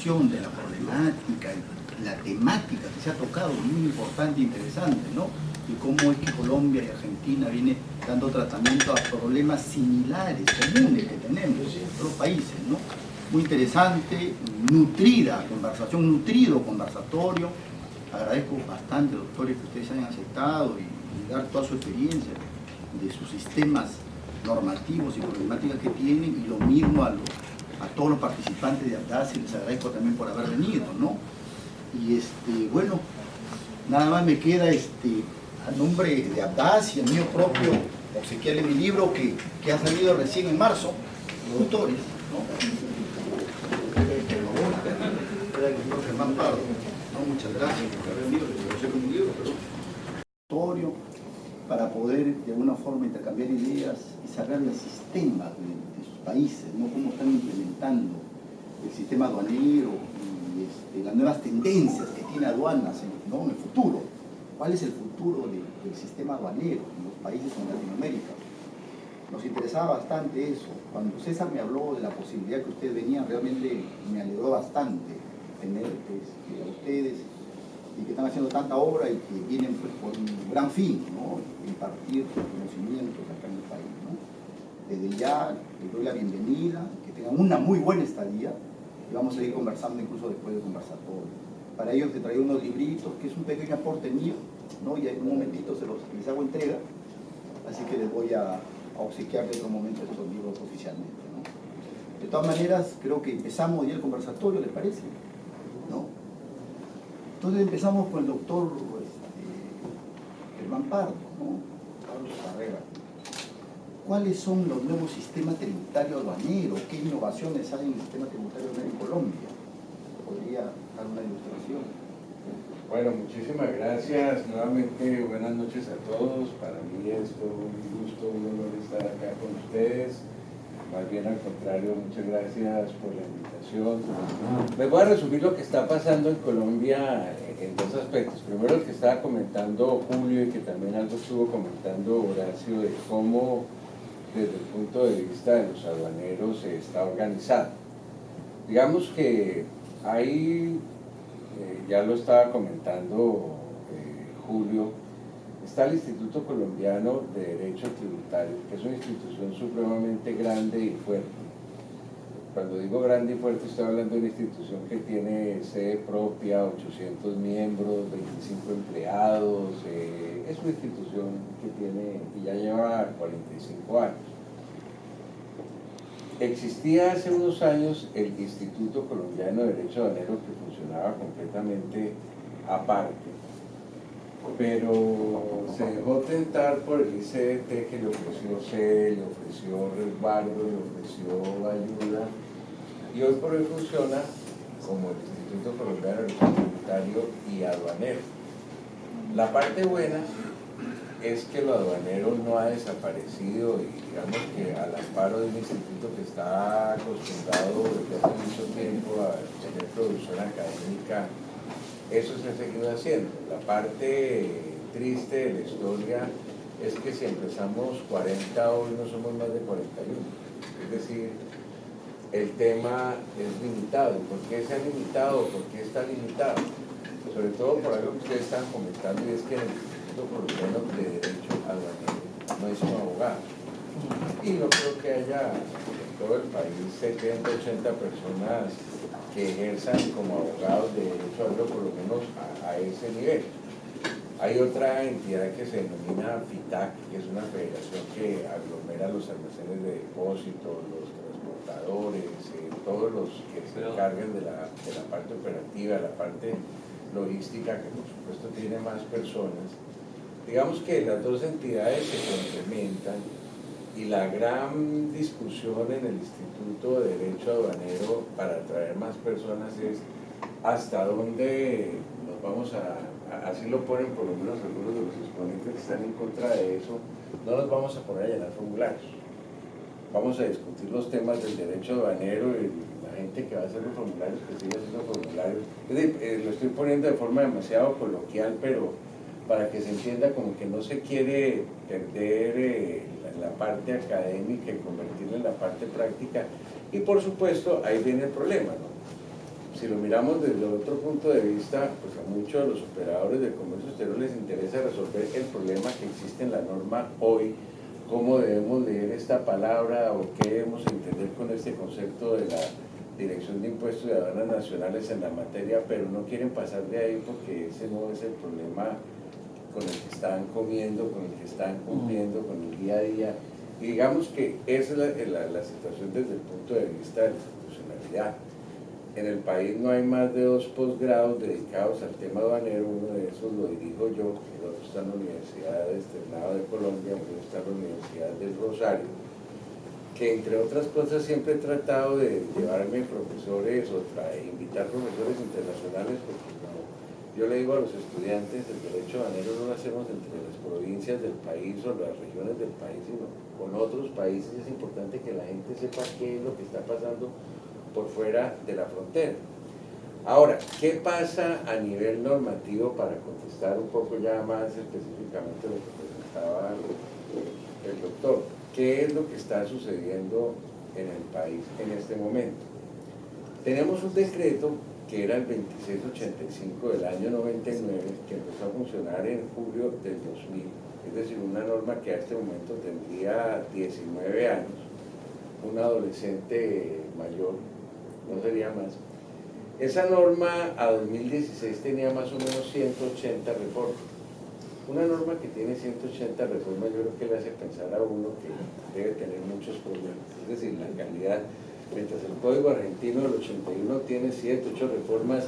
explicación de la problemática, la temática que se ha tocado, muy importante e interesante, ¿no? Y cómo es que Colombia y Argentina vienen dando tratamiento a problemas similares, comunes que tenemos en otros países, ¿no? Muy interesante, nutrida conversación, nutrido conversatorio. Agradezco bastante, doctores, que ustedes hayan aceptado y dar toda su experiencia de sus sistemas normativos y problemáticas que tienen, y lo mismo a todos los participantes de Abdacia, les agradezco también por haber venido, ¿no? Y bueno, nada más me queda a nombre de Abdacia, mío propio, obsequiarle mi libro que ha salido recién en marzo, los autores, ¿no? Germán Pardo, ¿no? Muchas gracias por haber venido, les agradezco mi libro, pero para poder de alguna forma intercambiar ideas y saber el sistema de sus países, ¿no? Cómo están implementando el sistema aduanero y las nuevas tendencias que tiene aduanas ¿no? en el futuro. ¿Cuál es el futuro del sistema aduanero en los países en Latinoamérica? Nos interesaba bastante eso. Cuando César me habló de la posibilidad que ustedes venían, realmente me alegró bastante tener a ustedes y que están haciendo tanta obra y que vienen pues, por un gran fin, ¿no? Impartir sus conocimientos acá en el país, ¿no? Desde ya les doy la bienvenida, que tengan una muy buena estadía y vamos a seguir conversando incluso después del conversatorio. Para ello te traigo unos libritos, que es un pequeño aporte mío, ¿no? Y en un momentito les hago entrega, así que les voy a obsequiar en otro momento estos libros oficialmente, ¿no? De todas maneras, creo que empezamos ya el conversatorio, ¿les parece? ¿No? Entonces empezamos con el doctor Germán Pardo, ¿no? Pablo Carrera. ¿Cuáles son los nuevos sistemas tributarios aduaneros? ¿Qué innovaciones hay en el sistema tributario aduanero en Colombia? ¿Podría dar una ilustración? Bueno, muchísimas gracias. Nuevamente, buenas noches a todos. Para mí es todo un gusto, un honor estar acá con ustedes. Más bien al contrario, muchas gracias por la invitación. Les voy a resumir lo que está pasando en Colombia en dos aspectos. Primero, el que estaba comentando Julio y que también algo estuvo comentando Horacio, de cómo desde el punto de vista de los aduaneros se está organizado. Digamos que hay, ya lo estaba comentando Julio, está el Instituto Colombiano de Derecho Tributario, que es una institución supremamente grande y fuerte. Cuando digo grande y fuerte, estoy hablando de una institución que tiene sede propia, 800 miembros, 25 empleados, es una institución que tiene, y ya lleva 45 años. Existía hace unos años el Instituto Colombiano de Derecho Aduanero, que funcionaba completamente aparte, pero se dejó tentar por el ICDT, que le ofreció sede, le ofreció resguardo, le ofreció ayuda, y hoy por hoy funciona como el Instituto Colombiano de Derecho Tributario y Aduanero. La parte buena es que lo aduanero no ha desaparecido, y digamos que al amparo de un instituto que está acostumbrado desde hace mucho tiempo a tener producción académica, eso se ha seguido haciendo. La parte triste de la historia es que si empezamos 40, hoy no somos más de 41. Es decir, el tema es limitado. ¿Por qué se ha limitado? ¿Por qué está limitado? Sobre todo por algo que ustedes están comentando, y es que en el Instituto Colombiano de Derecho Aduanero no hay sino abogados. Y no creo que haya en todo el país 70, 80 personas que ejerzan como abogados de derecho aduanero, por lo menos a ese nivel. Hay otra entidad que se denomina FITAC, que es una federación que aglomera los almacenes de depósitos, los transportadores, todos los que se encargan de la parte operativa, la parte logística, que por supuesto tiene más personas. Digamos que las dos entidades se complementan, y la gran discusión en el Instituto de Derecho Aduanero para atraer más personas es hasta dónde nos vamos así lo ponen por lo menos algunos de los exponentes que están en contra de eso, no nos vamos a poner a llenar formularios. Vamos a discutir los temas del derecho aduanero y la gente que va a hacer los formularios, que sigue haciendo formularios. Es decir, lo estoy poniendo de forma demasiado coloquial, pero para que se entienda como que no se quiere perder la parte académica y convertirla en la parte práctica. Y por supuesto, ahí viene el problema, ¿no? si lo miramos desde otro punto de vista, pues a muchos de los operadores del comercio exterior les interesa resolver el problema que existe en la norma hoy, cómo debemos leer esta palabra o qué debemos entender con este concepto de la Dirección de Impuestos y Aduanas Nacionales en la materia, pero no quieren pasar de ahí porque ese no es el problema con el que están comiendo, con el que están cumpliendo, con el día a día. Y digamos que esa es la situación desde el punto de vista de la institucionalidad. En el país no hay más de 2 posgrados dedicados al tema aduanero, uno de esos lo dirijo yo, el otro está en la Universidad Externado de Colombia, otro está en la Universidad del Rosario, que entre otras cosas siempre he tratado de llevarme profesores o invitar profesores internacionales, porque como yo le digo a los estudiantes, el derecho aduanero no lo hacemos entre las provincias del país o las regiones del país, sino con otros países. Es importante que la gente sepa qué es lo que está pasando por fuera de la frontera. Ahora, ¿qué pasa a nivel normativo para contestar un poco ya más específicamente lo que presentaba el doctor? ¿Qué es lo que está sucediendo en el país en este momento? Tenemos un decreto que era el 2685 del año 99, que empezó a funcionar en julio del 2000, es decir, una norma que a este momento tendría 19 años, un adolescente mayor, no sería más. Esa norma a 2016 tenía más o menos 180 reformas. Una norma que tiene 180 reformas yo creo que le hace pensar a uno que debe tener muchos problemas, es decir, la calidad, mientras el Código Argentino del 81 tiene 7, 8 reformas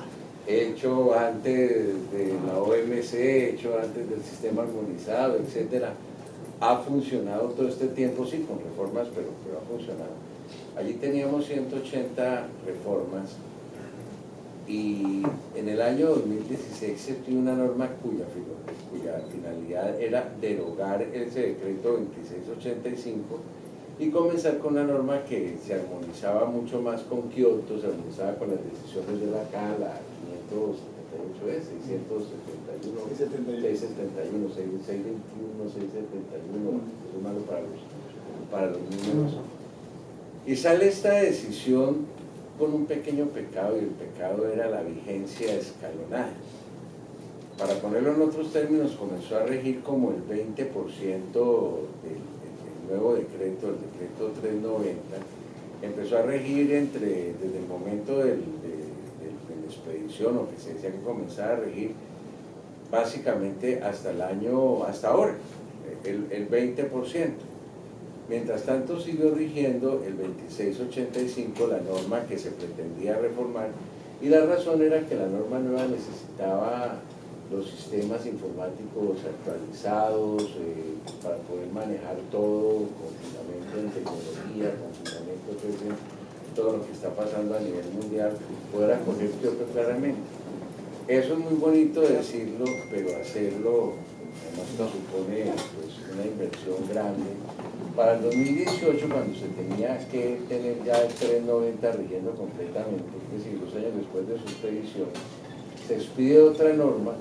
hecho antes de la OMC, hecho antes del sistema armonizado, etcétera, ha funcionado todo este tiempo, sí, con reformas, pero ha funcionado. Allí teníamos 180 reformas y en el año 2016 se tiene una norma cuya finalidad era derogar ese decreto 2685 y comenzar con una norma que se armonizaba mucho más con Kioto, se armonizaba con las decisiones de la CAA, la 578, 671, 671, 621, 671, es malo para los números. Y sale esta decisión con un pequeño pecado, y el pecado era la vigencia escalonada. Para ponerlo en otros términos, comenzó a regir como el 20% del nuevo decreto, el decreto 390, empezó a regir desde el momento de la expedición, o que se decía que comenzara a regir, básicamente hasta ahora, el 20%. Mientras tanto siguió rigiendo el 2685, la norma que se pretendía reformar, y la razón era que la norma nueva necesitaba los sistemas informáticos actualizados para poder manejar todo con fundamento en tecnología, con fundamento en todo lo que está pasando a nivel mundial, poder acoger Kioto claramente. Eso es muy bonito decirlo, pero hacerlo además supone pues, una inversión grande. Para el 2018, cuando se tenía que tener ya el 390 rigiendo completamente, es decir, 2 años después de su expedición, se expide otra norma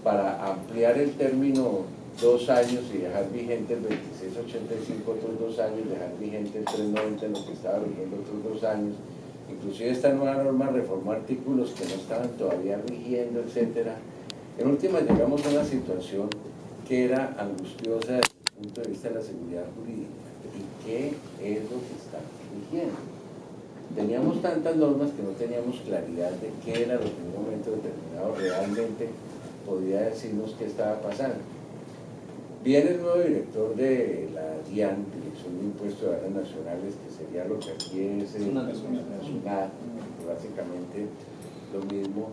para ampliar el término 2 años y dejar vigente el 2685 otros 2 años, dejar vigente el 390 en lo que estaba rigiendo otros 2 años. Inclusive esta nueva norma reformó artículos que no estaban todavía rigiendo, etc. En última llegamos a una situación que era angustiosa desde el punto de vista de la seguridad jurídica. ¿Y qué es lo que está rigiendo? Teníamos tantas normas que no teníamos claridad de qué era lo que en un momento determinado realmente podía decirnos qué estaba pasando. Viene el nuevo director de la DIAN, Dirección de Impuestos y Aduanas Nacionales, que sería lo que aquí es una SUNAT, básicamente lo mismo.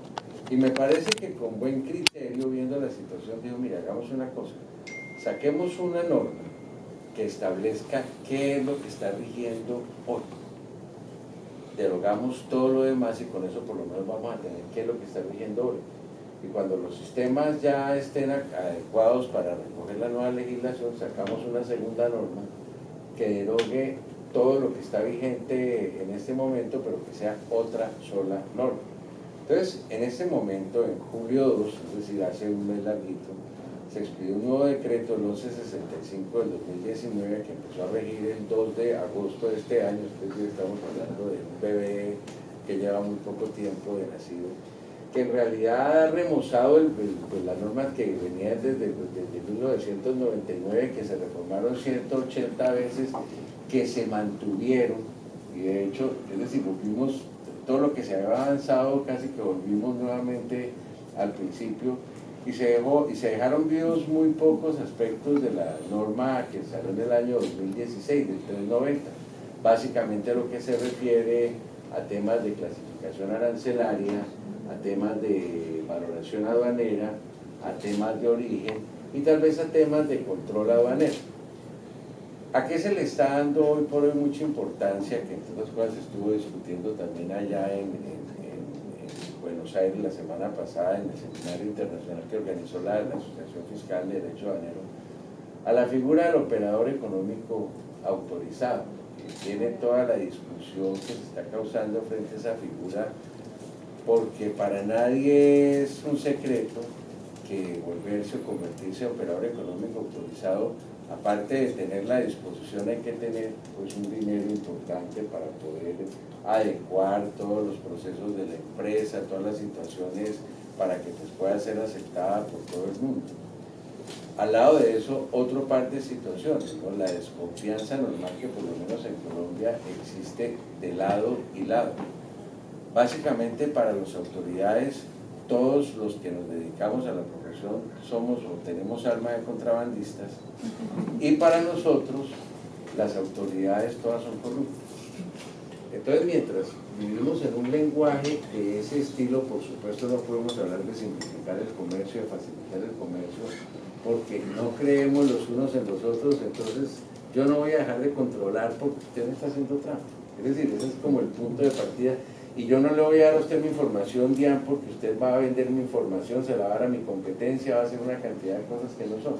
Y me parece que con buen criterio, viendo la situación, dijo, mira, hagamos una cosa, saquemos una norma que establezca qué es lo que está rigiendo hoy. Derogamos todo lo demás y con eso por lo menos vamos a tener qué es lo que está rigiendo hoy. Y cuando los sistemas ya estén adecuados para recoger la nueva legislación, sacamos una segunda norma que derogue todo lo que está vigente en este momento, pero que sea otra sola norma. Entonces, en este momento, en julio 2, es decir, hace un mes larguito, se expidió un nuevo decreto, el 1165 del 2019, que empezó a regir el 2 de agosto de este año, es decir, estamos hablando de un bebé que lleva muy poco tiempo de nacido, que en realidad ha remozado pues, las normas que venían desde 1999, que se reformaron 180 veces, que se mantuvieron, y de hecho, es decir, volvimos, todo lo que se había avanzado casi que volvimos nuevamente al principio, y se dejaron vivos muy pocos aspectos de la norma que salió en el año 2016, del 390, básicamente a lo que se refiere a temas de clasificación arancelaria, a temas de valoración aduanera, a temas de origen y tal vez a temas de control aduanero. ¿A qué se le está dando hoy por hoy mucha importancia? Que entre otras cosas estuvo discutiendo también allá en Buenos Aires la semana pasada en el seminario internacional que organizó la Asociación Fiscal de Derecho Aduanero, a la figura del operador económico autorizado, que tiene toda la discusión que se está causando frente a esa figura, porque para nadie es un secreto que volverse o convertirse en operador económico autorizado, aparte de tener la disposición, hay que tener pues un dinero importante para poder adecuar todos los procesos de la empresa, todas las situaciones para que pues, pueda ser aceptada por todo el mundo. Al lado de eso, otra parte de situaciones, ¿no? La desconfianza normal que por lo menos en Colombia existe de lado y lado. Básicamente para las autoridades, todos los que nos dedicamos a la profesión somos o tenemos alma de contrabandistas, y para nosotros las autoridades todas son corruptas. Entonces, mientras vivimos en un lenguaje de ese estilo, por supuesto no podemos hablar de simplificar el comercio, de facilitar el comercio, porque no creemos los unos en los otros. Entonces yo no voy a dejar de controlar porque usted me está haciendo trampa. Es decir, ese es como el punto de partida. Y yo no le voy a dar a usted mi información, Dian, porque usted va a vender mi información, se la va a dar a mi competencia, va a hacer una cantidad de cosas que no son.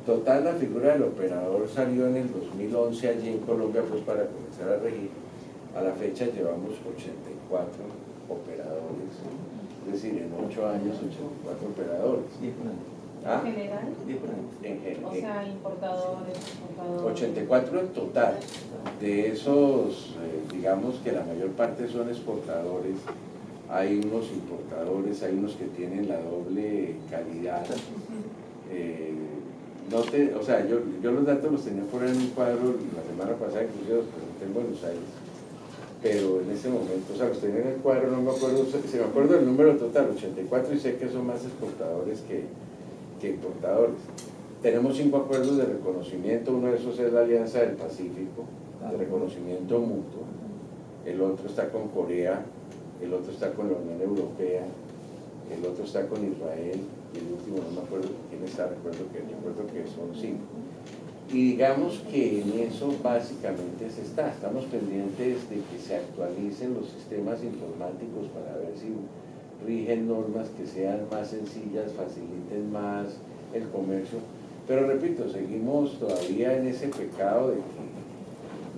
Total, la figura del operador salió en el 2011 allí en Colombia, pues para comenzar a regir. A la fecha llevamos 84 operadores, es decir, en 8 años 84 operadores. ¿Ah? ¿En general? En general. O sea, importadores, exportadores. 84 en total. De esos, digamos que la mayor parte son exportadores, hay unos importadores, hay unos que tienen la doble calidad. O sea, yo los datos los tenía por ahí en un cuadro la semana pasada, inclusive los presenté en Buenos Aires, pero en ese momento, o sea, los tenía en el cuadro, no me acuerdo, si me acuerdo del número total, 84, y sé que son más exportadores que importadores. Tenemos 5 acuerdos de reconocimiento, uno de esos es la Alianza del Pacífico, de reconocimiento mutuo, el otro está con Corea, el otro está con la Unión Europea, el otro está con Israel, y el último no me acuerdo quién está, recuerdo que son 5. Y digamos que en eso básicamente estamos pendientes de que se actualicen los sistemas informáticos para ver si rigen normas que sean más sencillas, faciliten más el comercio, pero repito, seguimos todavía en ese pecado de que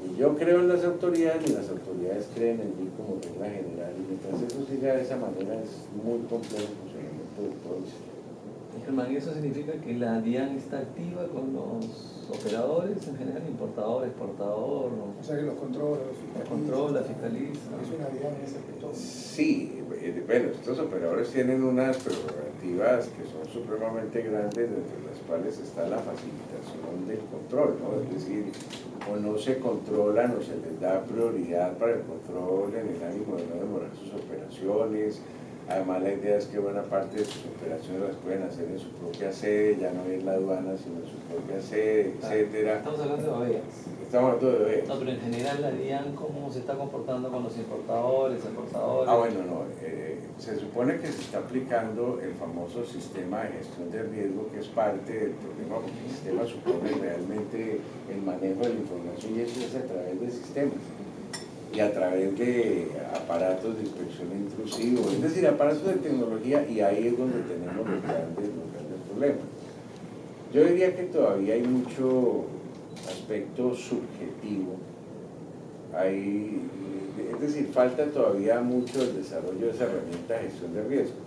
ni yo creo en las autoridades ni las autoridades creen en mí como regla general, y mientras eso siga de esa manera es muy complejo el funcionamiento de todo el sistema. Germán, ¿eso significa que la DIAN está activa con los operadores en general, importador, exportador? O sea que los controla, fiscaliza. Es una DIAN en ese aspecto. Sí, bueno, estos operadores tienen unas prerrogativas que son supremamente grandes, entre las cuales está la facilitación del control, ¿no? Es decir, o no se controlan o se les da prioridad para el control en el ánimo de no demorar sus operaciones. Además, la idea es que buena parte de sus operaciones las pueden hacer en su propia sede, ya no en la aduana, sino en su propia sede, etcétera. Estamos hablando de OEA. Estamos hablando de OEA. No, pero en general la DIAN, ¿cómo se está comportando con los importadores, exportadores? Bueno, no. Se supone que se está aplicando el famoso sistema de gestión de riesgo, que es parte del problema, porque el sistema supone realmente el manejo de la información, y eso es a través de sistemas y a través de aparatos de inspección intrusivo, es decir, aparatos de tecnología, y ahí es donde tenemos los grandes problemas. Yo diría que todavía hay mucho aspecto subjetivo, es decir, falta todavía mucho el desarrollo de esa herramienta de gestión de riesgos.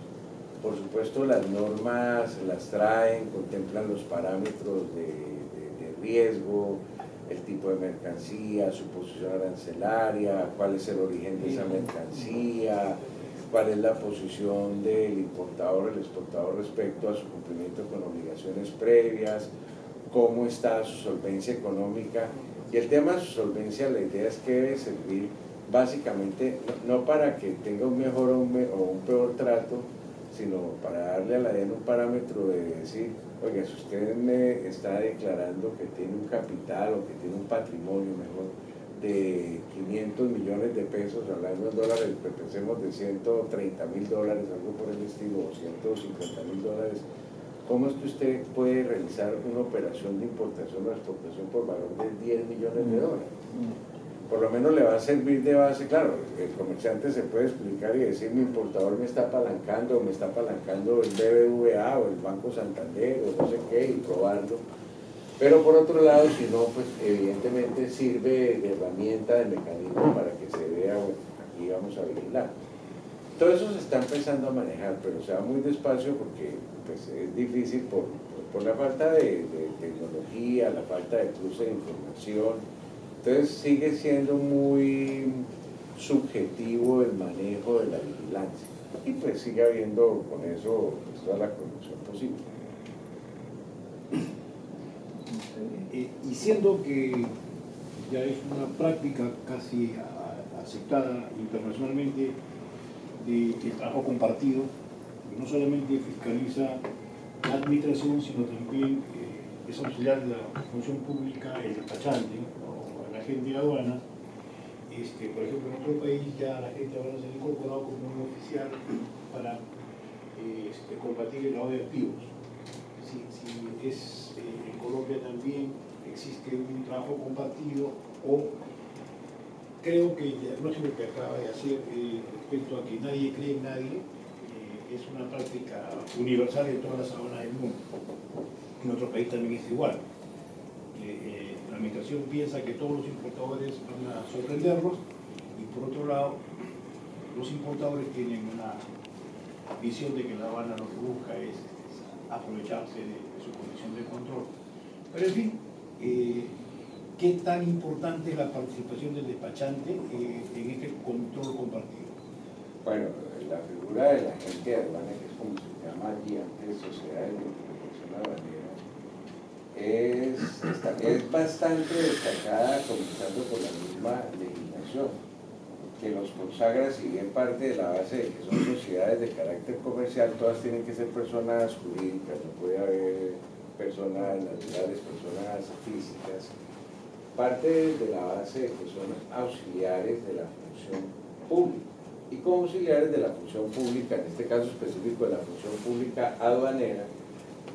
Por supuesto, las normas las traen, contemplan los parámetros de riesgo, el tipo de mercancía, su posición arancelaria, cuál es el origen de esa mercancía, cuál es la posición del importador o el exportador respecto a su cumplimiento con obligaciones previas, cómo está su solvencia económica. Y el tema de su solvencia, la idea es que debe servir básicamente no para que tenga un mejor o un peor trato, sino para darle a la DIAN un parámetro de decir, oiga, si usted me está declarando que tiene un capital o que tiene un patrimonio mejor de 500 millones de pesos, hablando en dólares, pues pensemos de 130.000 dólares, algo por el estilo, o 150.000 dólares, ¿cómo es que usted puede realizar una operación de importación o exportación por valor de 10 millones de dólares? Por lo menos le va a servir de base. Claro, el comerciante se puede explicar y decir, mi importador me está apalancando, o me está apalancando el BBVA o el Banco Santander o no sé qué, y probarlo. Pero por otro lado, si no, pues evidentemente sirve de herramienta, de mecanismo para que se vea, bueno, aquí vamos a vigilar. Todo eso se está empezando a manejar, pero se va muy despacio porque pues, es difícil por la falta de tecnología, la falta de cruce de información. Entonces sigue siendo muy subjetivo el manejo de la vigilancia y pues sigue habiendo con eso pues, toda la corrupción posible. Y siendo que ya es una práctica casi aceptada internacionalmente de trabajo compartido, que no solamente fiscaliza la administración, sino también es auxiliar de la función pública, el despachante o el agente de aduana. Por ejemplo, en otro país ya la agente de aduana se ha incorporado como un oficial para combatir el lavado de activos. Si es en Colombia también existe un trabajo compartido, o creo que el diagnóstico que acaba de hacer respecto a que nadie cree en nadie es una práctica universal en todas las aduanas del mundo. En otro país también es igual. La administración piensa que todos los importadores van a sorprenderlos, y por otro lado los importadores tienen una visión de que la aduana lo que busca es aprovecharse de su condición de control. Pero en fin, ¿qué tan importante es la participación del despachante en este control compartido? Bueno, la figura de la agente de aduana, que es como se llama allí antes, Sociedad de Identificación Aduanera, es bastante destacada, comenzando por la misma legislación, que los consagra, si bien parte de la base de que son sociedades de carácter comercial, todas tienen que ser personas jurídicas, no puede haber personas naturales, personas físicas. Parte de la base de que son auxiliares de la función pública. Y como auxiliares de la función pública, en este caso específico de la función pública aduanera,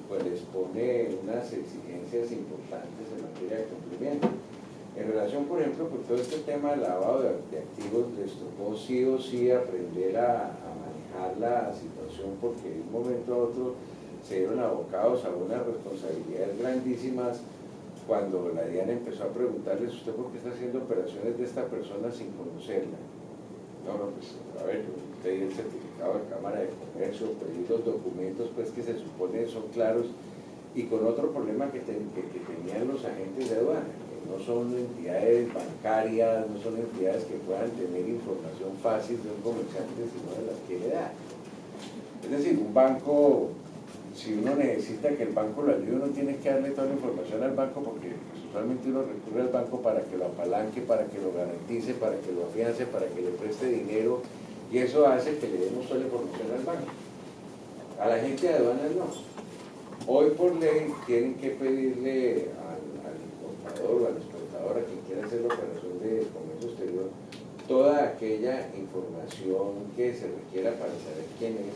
pues les pone unas exigencias importantes en materia de cumplimiento. En relación, por ejemplo, con todo este tema de lavado de activos, les tocó sí o sí aprender a manejar la situación, porque de un momento a otro se vieron abocados a unas responsabilidades grandísimas cuando la DIAN empezó a preguntarles, ¿usted por qué está haciendo operaciones de esta persona sin conocerla? No, pues a ver, pedí el certificado de Cámara de Comercio, pedí los documentos pues que se supone son claros, y con otro problema que tenían los agentes de aduana, que no son entidades bancarias, no son entidades que puedan tener información fácil de un comerciante si no se las quiere dar. Es decir, un banco, si uno necesita que el banco lo ayude, uno tiene que darle toda la información al banco, porque usualmente uno recurre al banco para que lo apalanque, para que lo garantice, para que lo afiance, para que le preste dinero, y eso hace que le demos toda la información al banco. A la gente de aduanas no. Hoy por ley tienen que pedirle al importador o al exportador, a quien quiera hacer la operación de comercio exterior, toda aquella información que se requiera para saber quién es.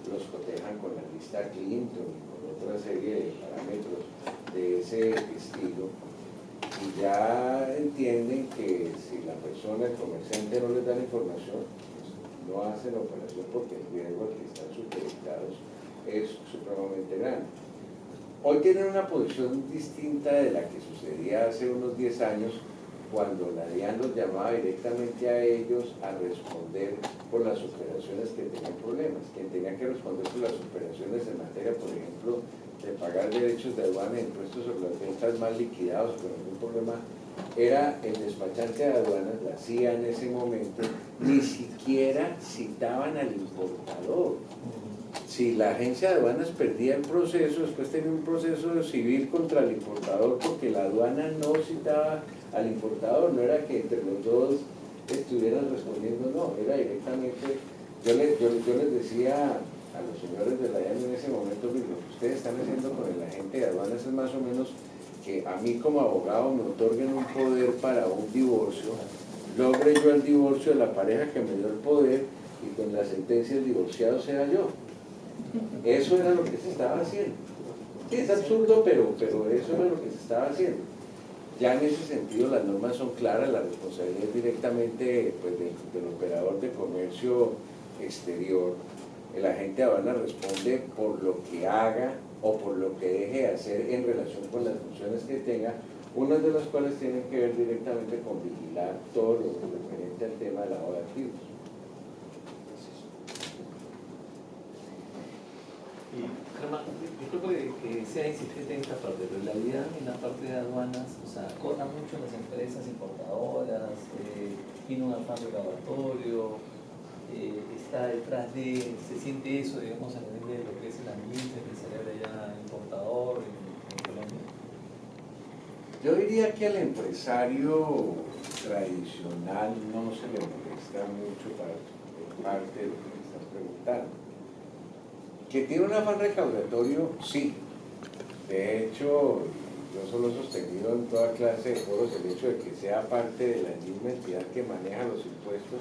Los cotejan con la lista Clinton y con otra serie de parámetros de ese estilo, y ya entienden que si la persona, el comerciante, no les da la información, pues no hacen la operación, porque el riesgo al que están supeditados es supremamente grande. Hoy tienen una posición distinta de la que sucedía hace unos 10 años, cuando la DIAN los llamaba directamente a ellos a responder por las operaciones que tenían problemas. Quien tenía que responder por las operaciones en materia, por ejemplo, de pagar derechos de aduana e impuestos sobre las ventas más liquidados con algún problema, era el despachante de aduanas, la CIA en ese momento, ni siquiera citaban al importador. Si la agencia de aduanas perdía el proceso, después tenía un proceso civil contra el importador porque la aduana no citaba al importador, no era que entre los dos estuvieran respondiendo, no, era directamente, yo les decía a los señores de la DIAN en ese momento, lo que ustedes están haciendo con el agente de aduanas es más o menos que a mí como abogado me otorguen un poder para un divorcio, logre yo el divorcio de la pareja que me dio el poder y con la sentencia el divorciado sea yo. Eso era lo que se estaba haciendo. Sí, es absurdo, pero eso era lo que se estaba haciendo. Ya en ese sentido las normas son claras, la responsabilidad es directamente pues, del operador de comercio exterior. El agente de aduana responde por lo que haga o por lo que deje de hacer en relación con las funciones que tenga, unas de las cuales tienen que ver directamente con vigilar todo lo referente al tema de lavado de activos. Germán, yo creo que sea insistente en esta parte, pero la DIAN en la parte de aduanas, o sea, corta mucho las empresas importadoras, tiene un afán recaudatorio, está detrás se siente eso, digamos, a nivel de lo que es el ambiente empresarial allá importador en Colombia. Yo diría que al empresario tradicional no se le molesta mucho para parte de lo que me estás preguntando. ¿Que tiene un afán recaudatorio? Sí. De hecho, yo solo he sostenido en toda clase de foros el hecho de que sea parte de la misma entidad que maneja los impuestos,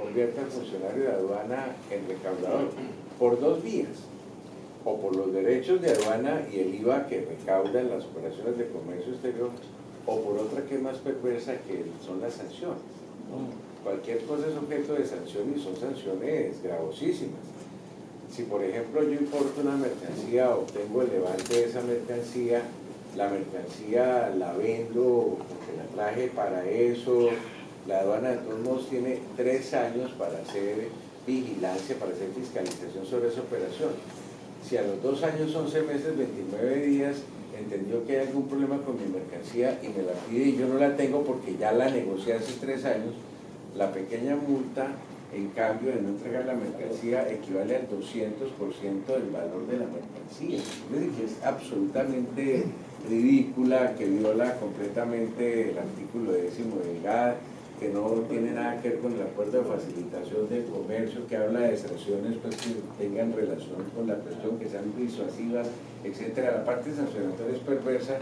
convierte al funcionario de aduana en recaudador por dos vías, o por los derechos de aduana y el IVA que recauda en las operaciones de comercio exterior, o por otra que es más perversa, que son las sanciones. Cualquier cosa es objeto de sanción y son sanciones gravosísimas. Si por ejemplo yo importo una mercancía, obtengo el levante de esa mercancía, la mercancía la vendo porque la traje para eso, la aduana de todos modos tiene 3 años para hacer vigilancia, para hacer fiscalización sobre esa operación. Si a los 2 años, 11 meses, 29 días, entendió que hay algún problema con mi mercancía y me la pide y yo no la tengo porque ya la negocié hace 3 años, la pequeña multa, en cambio, de no entregar la mercancía equivale al 200% del valor de la mercancía. Es decir, que es absolutamente ridícula, que viola completamente el artículo 10 del GAD, que no tiene nada que ver con el acuerdo de facilitación del comercio, que habla de sanciones pues, que tengan relación con la cuestión, que sean disuasivas, etcétera. La parte sancionatoria es perversa,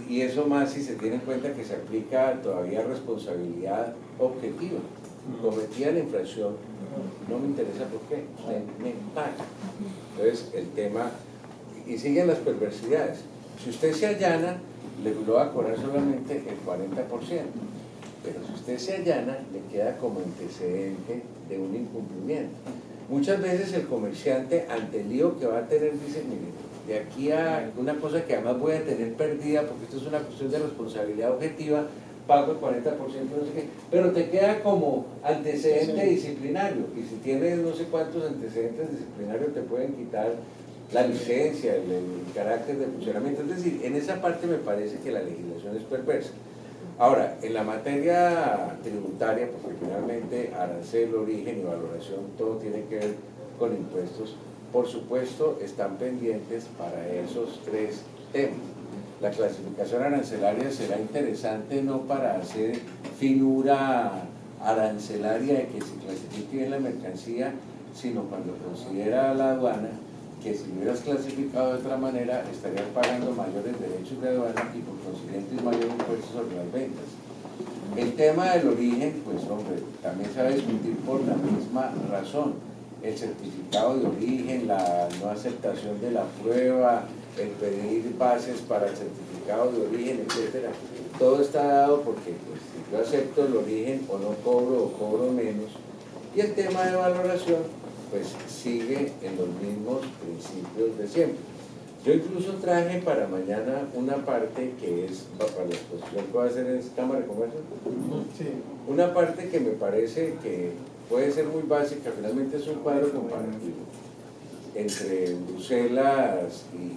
y eso más si se tiene en cuenta que se aplica todavía responsabilidad objetiva. Cometía la infracción, no me interesa por qué, usted me paga. Entonces el tema, y siguen las perversidades. Si usted se allana, le lo va a cobrar solamente el 40%, pero si usted se allana, le queda como antecedente de un incumplimiento. Muchas veces el comerciante, ante el lío que va a tener, dice, mire, de aquí a una cosa que además voy a tener perdida, porque esto es una cuestión de responsabilidad objetiva, pago el 40%, no sé qué, pero te queda como antecedente disciplinario, y si tienes no sé cuántos antecedentes disciplinarios te pueden quitar la licencia, el carácter de funcionamiento. Es decir, en esa parte me parece que la legislación es perversa. Ahora, en la materia tributaria, porque finalmente arancel, origen y valoración, todo tiene que ver con impuestos, por supuesto están pendientes para esos 3 temas. La clasificación arancelaria será interesante no para hacer finura arancelaria de que se clasifique bien la mercancía, sino cuando considera la aduana que si lo hubieras clasificado de otra manera estarías pagando mayores derechos de aduana y por consiguiente mayor impuesto sobre las ventas. El tema del origen, pues hombre, también se va a discutir por la misma razón. El certificado de origen, la no aceptación de la prueba, el pedir bases para el certificado de origen, etcétera. Todo está dado porque pues, si yo acepto el origen o no cobro o cobro menos. Y el tema de valoración pues sigue en los mismos principios de siempre. Yo incluso traje para mañana una parte que es para la exposición que va a hacer en Cámara de Comercio. Sí. Una parte que me parece que puede ser muy básica, finalmente es un cuadro comparativo. entre Bruselas y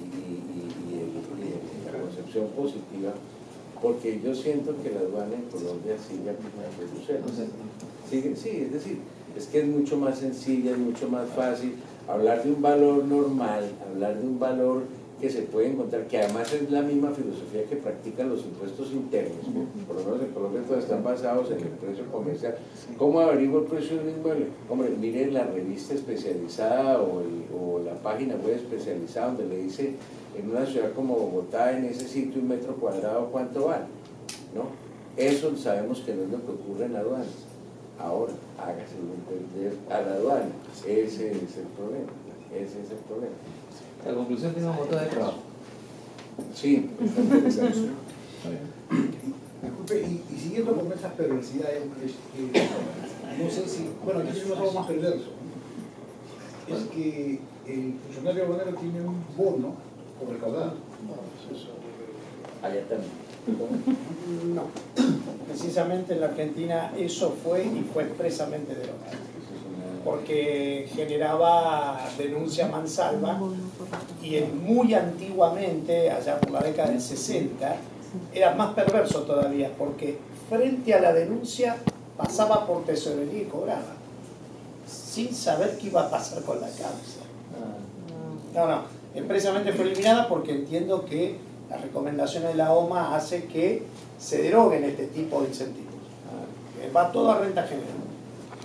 la concepción positiva, porque yo siento que la aduana en Colombia sigue aplicando Bruselas. Sigue, sí, es decir, es que es mucho más sencilla, es mucho más fácil hablar de un valor normal, hablar de un valor que se puede encontrar, que además es la misma filosofía que practican los impuestos internos, ¿no? Por lo menos en Colombia todos están basados en el precio comercial. ¿Cómo averiguo el precio de un inmueble? Hombre, mire la revista especializada o la página web especializada donde le dice en una ciudad como Bogotá, en ese sitio, un metro cuadrado, ¿cuánto vale? ¿No? Eso sabemos que no es lo que ocurre en aduanas. Ahora, hágaselo entender a la aduana. Ese es el problema. Ese es el problema. La conclusión tiene un montón de trabajo. Sí. Disculpe, y siguiendo con esas perversidades, no sé si, bueno, aquí tenemos algo más perverso, ¿no? Es que el funcionario aduanero tiene un bono por recaudar. Allá también. No. Precisamente en la Argentina eso fue y fue expresamente derogado. Porque generaba denuncia mansalva y muy antiguamente, allá por la década del 60, era más perverso todavía, porque frente a la denuncia pasaba por tesorería y cobraba, sin saber qué iba a pasar con la causa. No, expresamente fue eliminada porque entiendo que las recomendaciones de la OMA hace que se deroguen este tipo de incentivos. Va todo a renta general.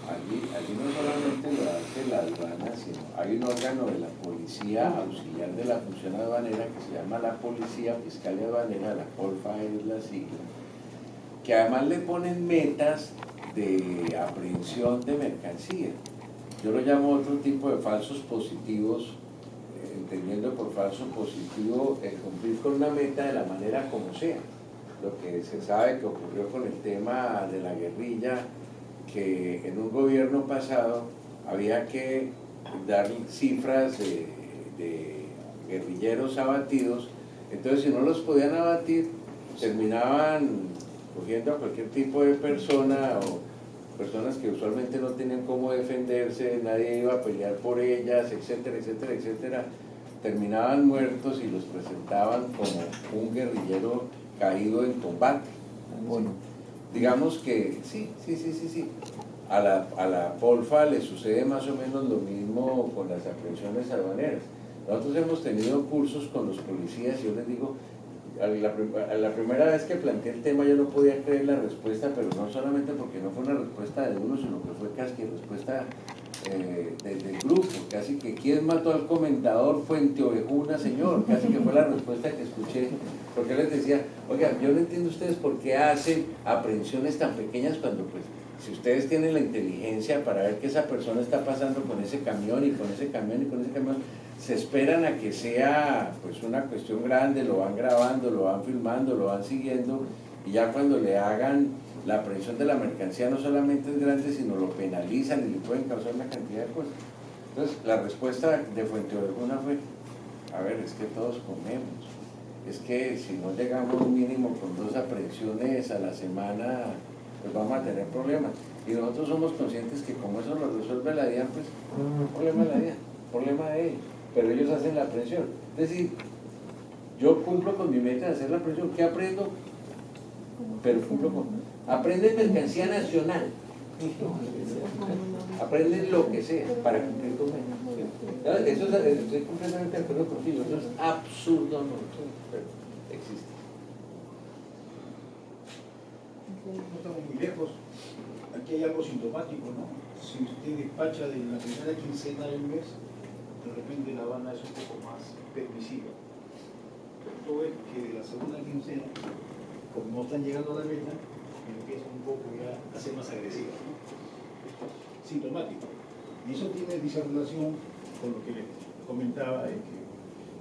Allí no solamente lo hace la aduana, sino hay un órgano de la policía auxiliar de la función aduanera que se llama la Policía Fiscal y Aduanera, la POLFA es la sigla, que además le ponen metas de aprehensión de mercancía. Yo lo llamo otro tipo de falsos positivos, entendiendo por falso positivo el cumplir con una meta de la manera como sea. Lo que se sabe que ocurrió con el tema de la guerrilla, que en un gobierno pasado había que dar cifras de guerrilleros abatidos, entonces si no los podían abatir, terminaban cogiendo a cualquier tipo de persona o personas que usualmente no tenían cómo defenderse, nadie iba a pelear por ellas, etcétera, etcétera, etcétera, terminaban muertos y los presentaban como un guerrillero caído en combate. Bueno, digamos que sí. A la POLFA le sucede más o menos lo mismo con las aprehensiones aduaneras. Nosotros hemos tenido cursos con los policías y yo les digo, a la primera vez que planteé el tema yo no podía creer la respuesta, pero no solamente porque no fue una respuesta de uno, sino que fue casi respuesta del grupo, casi que ¿quién mató al comendador Fuente Ovejuna, señor? Casi que fue la respuesta que escuché, porque les decía, oiga, yo no entiendo ustedes por qué hacen aprehensiones tan pequeñas cuando pues si ustedes tienen la inteligencia para ver que esa persona está pasando con ese camión y con ese camión y con ese camión, se esperan a que sea pues una cuestión grande, lo van grabando, lo van filmando, lo van siguiendo y ya cuando le hagan la aprehensión de la mercancía no solamente es grande, sino lo penalizan y le pueden causar una cantidad de cosas. Entonces la respuesta de Fuente Ovejuna fue, a ver, es que todos comemos, es que si no llegamos mínimo con 2 aprehensiones a la semana, pues vamos a tener problemas. Y nosotros somos conscientes que como eso lo resuelve la DIAN, pues problema de la DIAN, problema de ellos, pero ellos hacen la aprehensión. Es decir, yo cumplo con mi meta de hacer la aprehensión, ¿qué aprendo? Pero cumplo con... Aprenden mercancía nacional, aprenden lo que sea para cumplir con eso. Eso estoy completamente de acuerdo contigo, eso es absurdo, no, pero existe. No estamos muy lejos. Aquí hay algo sintomático, ¿no? Si usted despacha de la primera quincena del mes, de repente la Habana es un poco más permisiva. Pero todo es que de la segunda quincena, como no están llegando a la meta, empieza un poco ya a ser más agresiva, ¿no? Sintomático. Y eso dice relación con lo que le comentaba, de que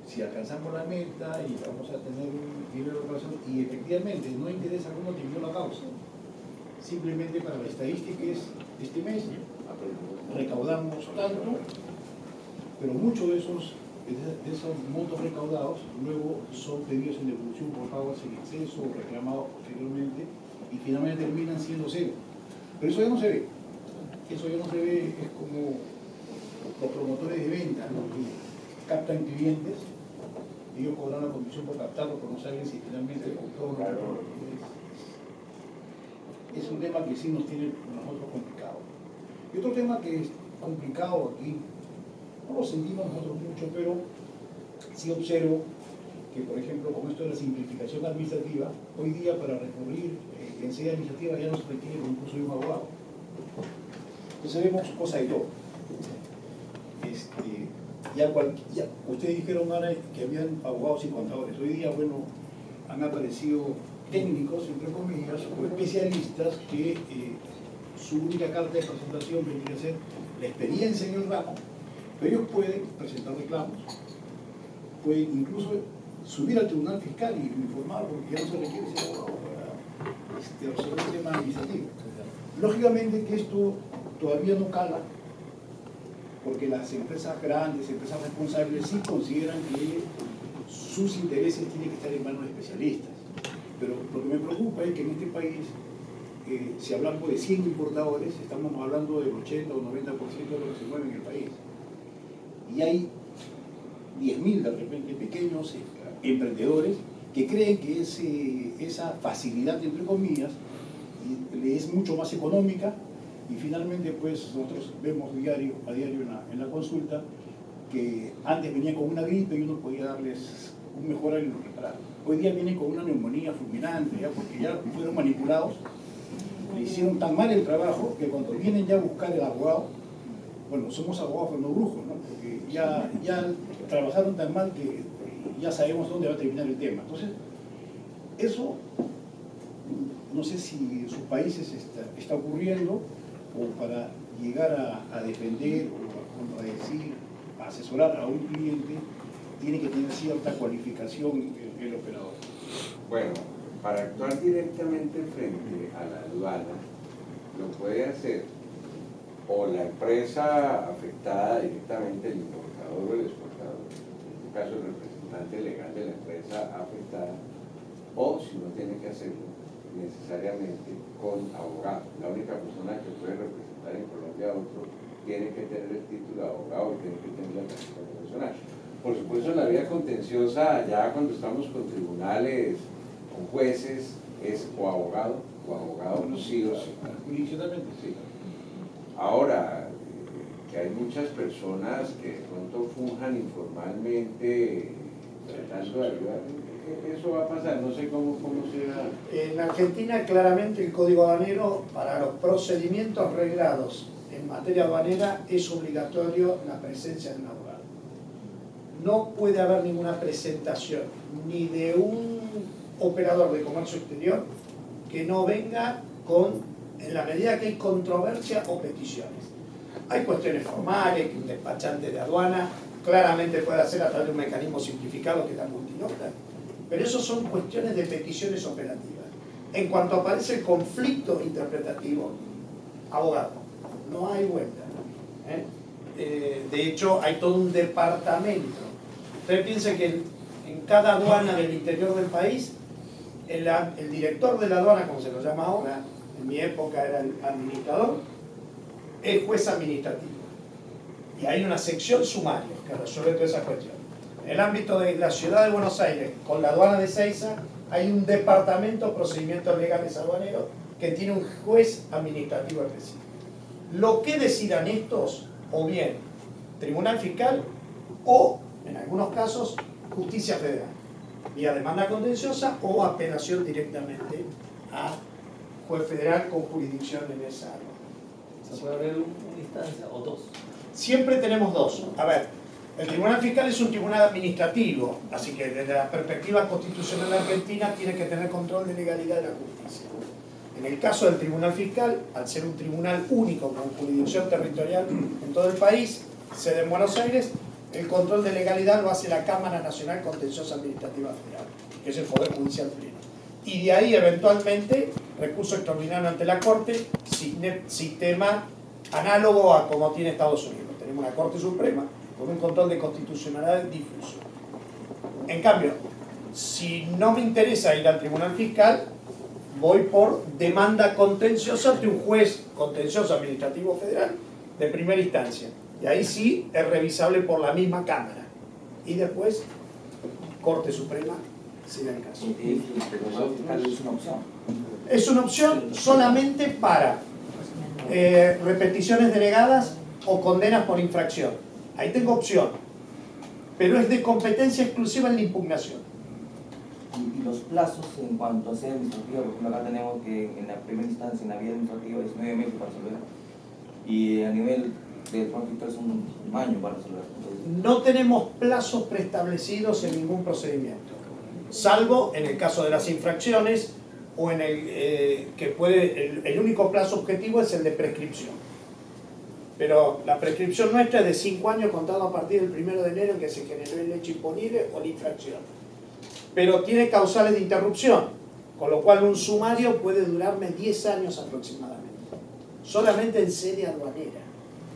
si alcanzamos la meta y vamos a tener un nivel de operación, y efectivamente no interesa cómo terminó la causa, simplemente para la estadística es este mes recaudamos tanto, pero muchos de esos montos recaudados luego son pedidos en devolución por pagos en exceso o reclamados posteriormente y finalmente terminan siendo cero. Pero eso ya no se ve. Eso ya no se ve, es como los promotores de venta, ¿no? Que captan clientes, ellos cobran una comisión por captarlo, por no saber si finalmente el autor es un tema que sí nos tiene nosotros complicado. Y otro tema que es complicado aquí, no lo sentimos nosotros mucho, pero sí observo que, por ejemplo, con esto de la simplificación administrativa, hoy día para recurrir en sede administrativa ya no se requiere concurso de un abogado. Entonces vemos cosas de todo. Ya ustedes dijeron ahora que habían abogados y contadores. Hoy día, bueno, han aparecido técnicos, entre comillas, o especialistas que su única carta de presentación vendría a ser la experiencia en el ramo, pero ellos pueden presentar reclamos, pueden incluso subir al tribunal fiscal y informar, porque ya no se requiere ser abogado para resolver el tema administrativo. Lógicamente que esto todavía no cala, porque las empresas grandes, empresas responsables, sí consideran que sus intereses tienen que estar en manos de especialistas. Pero lo que me preocupa es que en este país, si hablamos de 100 importadores, estamos hablando del 80 o 90% de lo que se mueve en el país. Y hay 10.000 de repente pequeños emprendedores que creen que esa facilidad, entre comillas, es mucho más económica. Y finalmente, pues, nosotros vemos a diario en la consulta que antes venían con una gripe y uno podía darles un mejoral y lo reparaban. Hoy día vienen con una neumonía fulminante, ¿ya? Porque ya fueron manipulados, le hicieron tan mal el trabajo que cuando vienen ya a buscar el abogado, bueno, somos abogados pero no brujos, ¿no? Porque ya trabajaron tan mal que ya sabemos dónde va a terminar el tema. Entonces, eso, no sé si en sus países está ocurriendo, o para llegar a defender o a contradecir, a asesorar a un cliente, tiene que tener cierta cualificación el operador. Bueno, para actuar directamente frente a la aduana, lo puede hacer o la empresa afectada directamente, el importador o el exportador, en este caso el representante legal de la empresa afectada, o si no tiene que hacerlo necesariamente con abogado. La única persona que puede representar en Colombia a otro tiene que tener el título de abogado y tiene que tener la tarjeta profesional. Por supuesto, en la vía contenciosa, ya cuando estamos con tribunales, con jueces, es o abogado sí o sí. Jurisdiccionalmente, sí. Ahora, que hay muchas personas que de pronto funjan informalmente tratando de ayudar, eso va a pasar, no sé cómo será. En Argentina, claramente, el Código Aduanero, para los procedimientos reglados en materia aduanera, es obligatorio la presencia de un abogado. No puede haber ninguna presentación, ni de un operador de comercio exterior, que no venga en la medida que hay controversia o peticiones. Hay cuestiones formales que un despachante de aduana claramente puede hacer a través de un mecanismo simplificado que es la multinota, pero eso son cuestiones de peticiones operativas. En cuanto aparece el conflicto interpretativo, abogado, no hay vuelta. De hecho, hay todo un departamento. Ustedes piensen que en cada aduana del interior del país, el director de la aduana, como se lo llama ahora, en mi época era el administrador, es juez administrativo. Y hay una sección sumaria que resuelve toda esa cuestión. En el ámbito de la ciudad de Buenos Aires, con la aduana de Ezeiza, hay un departamento de procedimientos legales aduaneros que tiene un juez administrativo específico. Lo que decidan estos, o bien tribunal fiscal, o en algunos casos justicia federal, vía demanda contenciosa o apelación directamente a juez federal con jurisdicción en esa aduana. ¿Se puede haber una instancia o dos? Siempre tenemos dos. A ver, el tribunal fiscal es un tribunal administrativo, así que desde la perspectiva constitucional argentina tiene que tener control de legalidad de la justicia. En el caso del tribunal fiscal, al ser un tribunal único con jurisdicción territorial en todo el país, sede en Buenos Aires, el control de legalidad lo hace la Cámara Nacional Contenciosa Administrativa Federal, que es el Poder Judicial Pleno. Y de ahí, eventualmente, recurso extraordinario ante la Corte, sistema análogo a como tiene Estados Unidos. Tenemos una Corte Suprema con un control de constitucionalidad difuso. En cambio, si no me interesa ir al tribunal fiscal, voy por demanda contenciosa ante un juez contencioso administrativo federal de primera instancia. Y ahí sí es revisable por la misma Cámara. Y después, Corte Suprema, si da el caso. ¿El recursal fiscal es una opción? Es una opción solamente para repeticiones denegadas o condenas por infracción. Ahí tengo opción. Pero es de competencia exclusiva en la impugnación. Y los plazos en cuanto a ser administrativa, por ejemplo, acá tenemos que en la primera instancia, en la vía administrativa, es 9 meses para resolver. Y a nivel del Fraude Fiscal es un año para resolver. Entonces, No tenemos plazos preestablecidos en ningún procedimiento, salvo en el caso de las infracciones o en el que el único plazo objetivo es el de prescripción. Pero la prescripción nuestra es de 5 años contado a partir del 1 de enero en que se generó el hecho imponible o la infracción. Pero tiene causales de interrupción, con lo cual un sumario puede durarme 10 años aproximadamente, solamente en sede aduanera.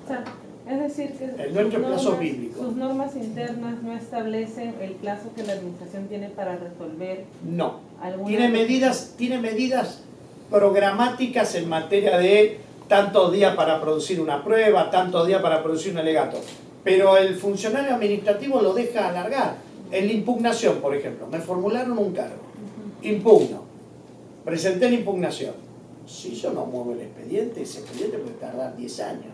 O sea, es decir, que El nuestro sus plazo normas- bíblico. sus normas internas no establecen el plazo que la administración tiene para resolver No. alguna... Tiene medidas programáticas en materia de tantos días para producir una prueba, tantos días para producir un alegato. Pero el funcionario administrativo lo deja alargar. En la impugnación, por ejemplo, me formularon un cargo, impugno, presenté la impugnación. Si yo no muevo el expediente, ese expediente puede tardar 10 años,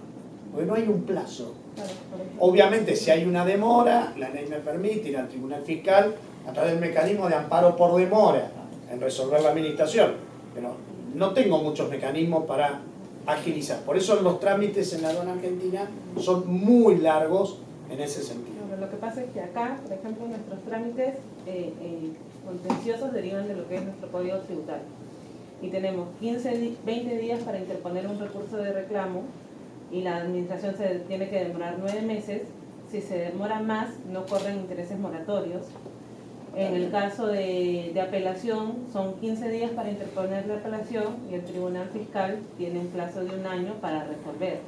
porque no hay un plazo. Claro, por ejemplo. Obviamente, si hay una demora, la ley me permite ir al Tribunal Fiscal a través del mecanismo de amparo por demora en resolver la administración, pero no tengo muchos mecanismos para agilizar. Por eso los trámites en la aduana argentina son muy largos en ese sentido. Bueno, lo que pasa es que acá, por ejemplo, nuestros trámites contenciosos derivan de lo que es nuestro código tributario. Y tenemos 20 días para interponer un recurso de reclamo y la administración se tiene que demorar 9 meses. Si se demora más, no corren intereses moratorios. En el caso de apelación, son 15 días para interponer la apelación y el Tribunal Fiscal tiene un plazo de 1 año para resolver.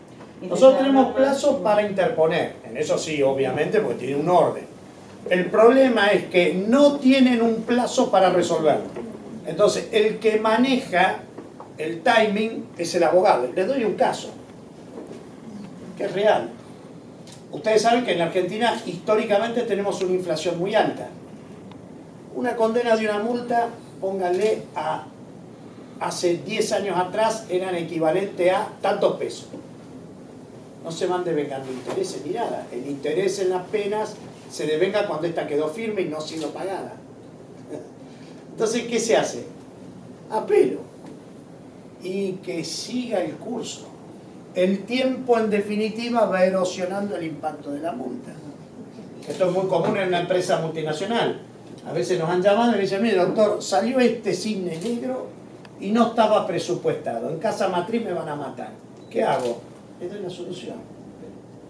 Y si Nosotros se tenemos tarda más, plazos para interponer, en eso sí, obviamente, porque tiene un orden. El problema es que no tienen un plazo para resolverlo. Entonces, el que maneja el timing es el abogado. Les doy un caso, que es real. Ustedes saben que en la Argentina históricamente tenemos una inflación muy alta. Una condena de una multa, pónganle a hace 10 años atrás, eran equivalente a tantos pesos. No se van devengando intereses ni nada. El interés en las penas se devenga cuando esta quedó firme y no ha sido pagada. Entonces, ¿qué se hace? Apelo. Y que siga el curso. El tiempo, en definitiva, va erosionando el impacto de la multa. Esto es muy común en una empresa multinacional. A veces nos han llamado y me dicen, mire, doctor, salió este cisne negro y no estaba presupuestado. En casa matriz me van a matar. ¿Qué hago? Le doy la solución.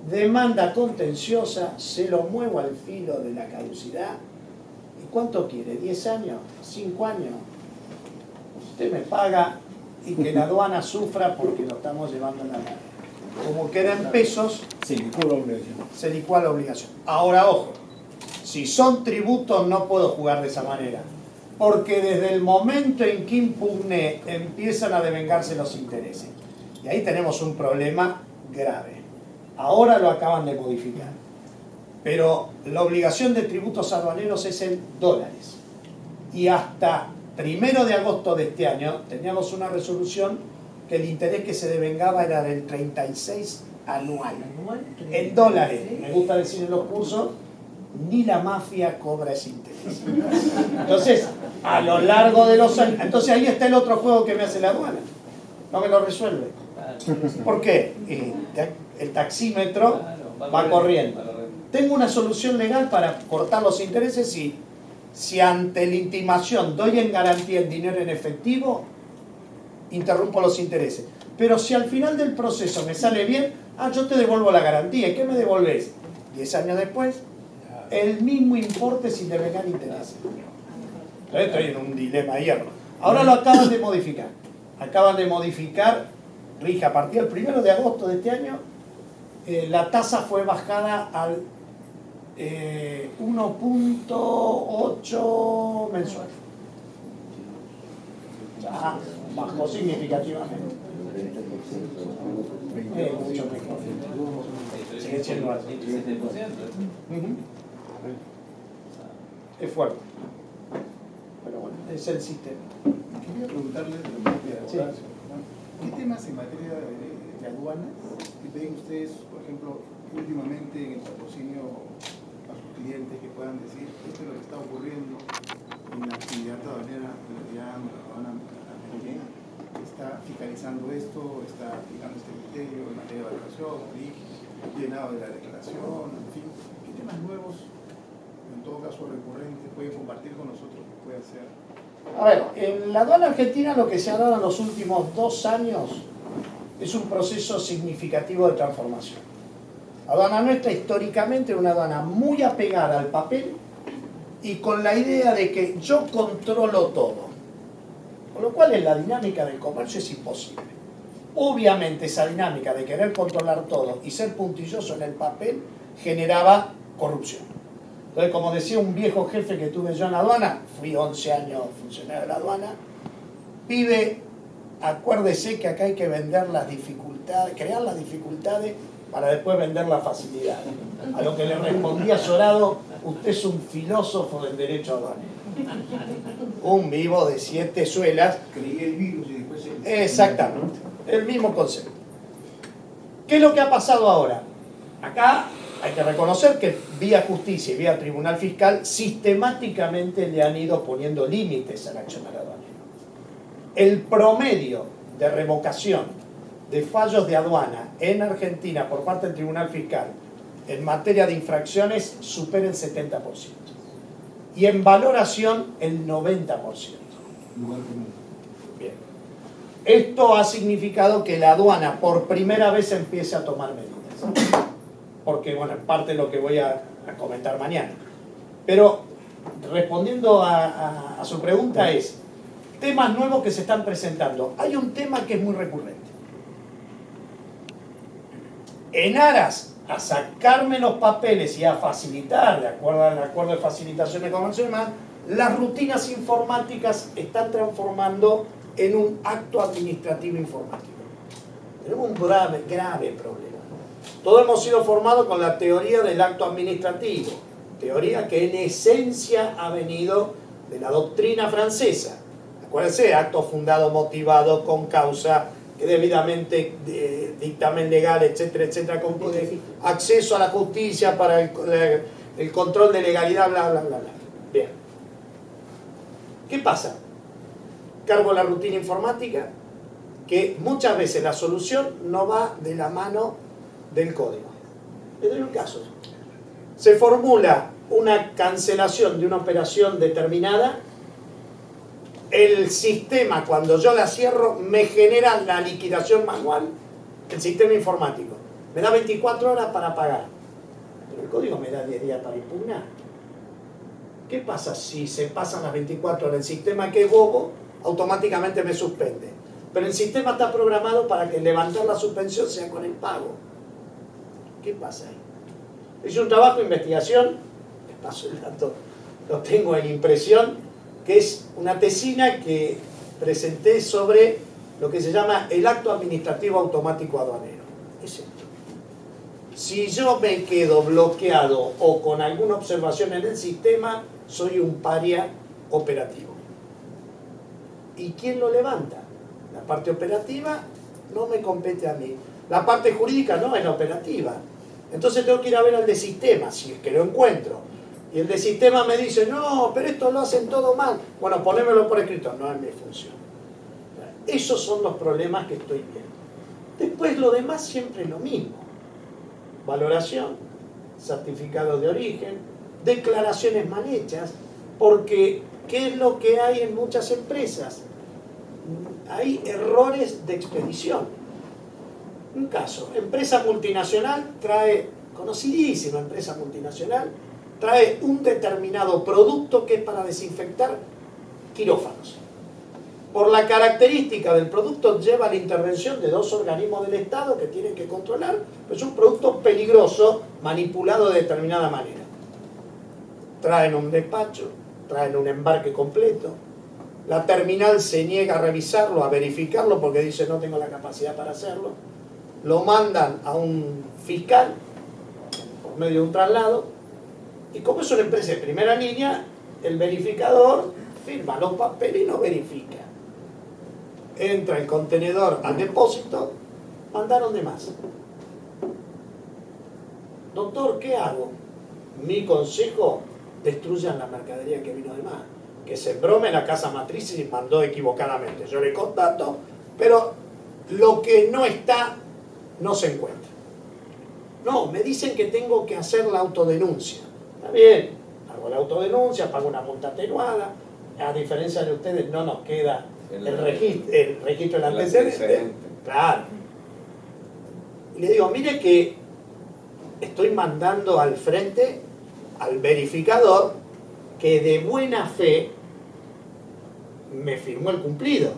Demanda contenciosa, se lo muevo al filo de la caducidad. ¿Y cuánto quiere? ¿10 años? ¿5 años? Usted me paga y que la aduana sufra porque lo estamos llevando en la mano. Como queda en pesos, Se licúa la obligación. se licúa la obligación. Ahora, ojo, si son tributos no puedo jugar de esa manera. Porque desde el momento en que impugné empiezan a devengarse los intereses. Y ahí tenemos un problema grave. Ahora lo acaban de modificar. Pero la obligación de tributos aduaneros es en dólares. Y hasta 1 de agosto de este año teníamos una resolución que el interés que se devengaba era del 36 anual. En dólares, me gusta decir en los cursos, ni la mafia cobra ese interés. Entonces, a lo largo de los años... Entonces ahí está el otro juego que me hace la aduana. No me lo resuelve. ¿Por qué? El taxímetro va corriendo. Tengo una solución legal para cortar los intereses si ante la intimación doy en garantía el dinero en efectivo, interrumpo los intereses. Pero si al final del proceso me sale bien, yo te devuelvo la garantía. ¿Y qué me devolves? 10 años después, el mismo importe sin devengar intereses. Entonces estoy en un dilema de hierro. Ahora lo acaban de modificar. Acaban de modificar, rige a partir del 1 de agosto de este año, la tasa fue bajada al 1.8 mensual. Bajó significativamente. Mucho mejor. Sí. sigue siendo alto. 27%. Ujú. Es fuerte. Pero bueno, es el sistema. Quería preguntarle de la parte de Sí. Horacio, ¿no? ¿Qué temas en materia de aduanas ven ustedes, por ejemplo, últimamente en el patrocinio a sus clientes que puedan decir esto es lo que está ocurriendo en la actividad aduanera de la aduana argentina? Está fiscalizando esto, está aplicando este criterio en materia de valoración, origen, llenado de la declaración, en fin. ¿Qué temas nuevos, en todo caso recurrentes, pueden compartir con nosotros que puede ser? A ver, en la aduana argentina lo que se ha dado en los últimos 2 años es un proceso significativo de transformación. La aduana nuestra históricamente era una aduana muy apegada al papel y con la idea de que yo controlo todo. Con lo cual en la dinámica del comercio es imposible. Obviamente esa dinámica de querer controlar todo y ser puntilloso en el papel generaba corrupción. Entonces, como decía un viejo jefe que tuve yo en la aduana, fui 11 años funcionario de la aduana, pibe, acuérdese que acá hay que vender las dificultades, crear las dificultades para después vender las facilidades. A lo que le respondía Sorado, usted es un filósofo del derecho aduanero. Un vivo de 7 suelas. Creí el virus y después el... Exactamente, el mismo concepto. ¿Qué es lo que ha pasado ahora? Acá hay que reconocer que vía justicia y vía tribunal fiscal sistemáticamente le han ido poniendo límites al accionar aduanero. El promedio de revocación de fallos de aduana en Argentina por parte del tribunal fiscal en materia de infracciones supera el 70%. Y en valoración el 90%. Lugar común. Bien. Esto ha significado que la aduana por primera vez empiece a tomar medidas. Porque, bueno, es parte de lo que voy a comentar mañana. Pero, respondiendo a su pregunta es, temas nuevos que se están presentando. Hay un tema que es muy recurrente. En aras a sacarme los papeles y a facilitar, de acuerdo al acuerdo de facilitación de comercio y demás, las rutinas informáticas están transformando en un acto administrativo informático. Tenemos un grave problema. Todos hemos sido formados con la teoría del acto administrativo, teoría que en esencia ha venido de la doctrina francesa. Acuérdense, acto fundado, motivado, con causa, que debidamente dictamen legal, etcétera, etcétera, con acceso a la justicia para el control de legalidad, bla, bla, bla, bla. Bien. ¿Qué pasa? Cargo la rutina informática, que muchas veces la solución no va de la mano del código. Les doy un caso. Se formula una cancelación de una operación determinada. El sistema, cuando yo la cierro, me genera la liquidación manual, el sistema informático. Me da 24 horas para pagar. Pero el código me da 10 días para impugnar. ¿Qué pasa si se pasan las 24 horas? El sistema, que es bobo, automáticamente me suspende. Pero el sistema está programado para que levantar la suspensión sea con el pago. ¿Qué pasa ahí? Hice un trabajo de investigación, les paso el dato, lo tengo en impresión, que es una tesina que presenté sobre lo que se llama el acto administrativo automático aduanero. Es esto. Si yo me quedo bloqueado o con alguna observación en el sistema, soy un paria operativo. ¿Y quién lo levanta? La parte operativa no me compete a mí. La parte jurídica no es la operativa. Entonces tengo que ir a ver al de sistema, si es que lo encuentro. Y el de sistema me dice, no, pero esto lo hacen todo mal. Bueno, ponémelo por escrito. No es mi función. Esos son los problemas que estoy viendo. Después lo demás siempre es lo mismo. Valoración, certificados de origen, declaraciones mal hechas, porque ¿qué es lo que hay en muchas empresas? Hay errores de expedición. Un caso, empresa multinacional trae, conocidísima empresa multinacional, trae un determinado producto que es para desinfectar quirófanos. Por la característica del producto lleva la intervención de 2 organismos del Estado que tienen que controlar, pero es un producto peligroso manipulado de determinada manera. Traen un despacho, traen un embarque completo, la terminal se niega a revisarlo, a verificarlo porque dice no tengo la capacidad para hacerlo, lo mandan a un fiscal medio de un traslado, y como es una empresa de primera línea, el verificador firma los papeles y no verifica. Entra el contenedor al depósito, mandaron de más. Doctor, ¿qué hago? Mi consejo, destruyan la mercadería que vino de más. Que se embrome la casa matriz y mandó equivocadamente. Yo le contato, pero lo que no está, no se encuentra. No, me dicen que tengo que hacer la autodenuncia. Está bien, hago la autodenuncia, pago una multa atenuada. A diferencia de ustedes, no nos queda el registro del antecedente. Claro. Y le digo, mire que estoy mandando al frente al verificador que de buena fe me firmó el cumplido.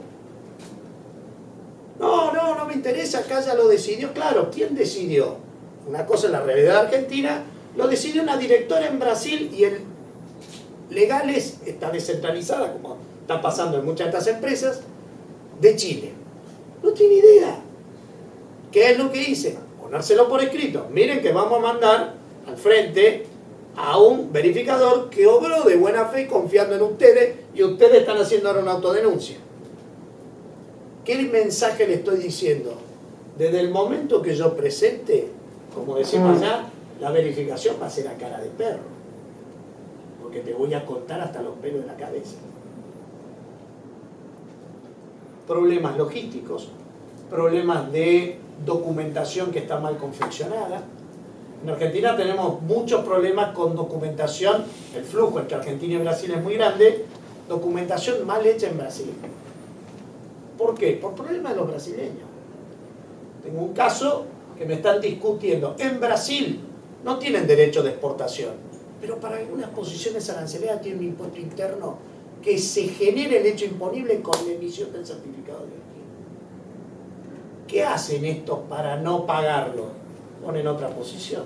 No me interesa, acá ya lo decidió. Claro, ¿quién decidió? Una cosa en la realidad argentina, lo decidió una directora en Brasil y el legales está descentralizada, como está pasando en muchas de estas empresas, de Chile. No tiene idea. ¿Qué es lo que hice? Ponérselo por escrito. Miren que vamos a mandar al frente a un verificador que obró de buena fe confiando en ustedes y ustedes están haciendo ahora una autodenuncia. ¿Qué mensaje le estoy diciendo? Desde el momento que yo presente, como decimos allá, la verificación va a ser a cara de perro. Porque te voy a cortar hasta los pelos de la cabeza. Problemas logísticos, problemas de documentación que está mal confeccionada. En Argentina tenemos muchos problemas con documentación, el flujo entre Argentina y Brasil es muy grande, documentación mal hecha en Brasil. ¿Por qué? Por problemas de los brasileños. Tengo un caso que me están discutiendo. En Brasil no tienen derecho de exportación, pero para algunas posiciones arancelarias tienen un impuesto interno que se genere el hecho imponible con la emisión del certificado de origen. ¿Qué hacen estos para no pagarlo? Ponen otra posición.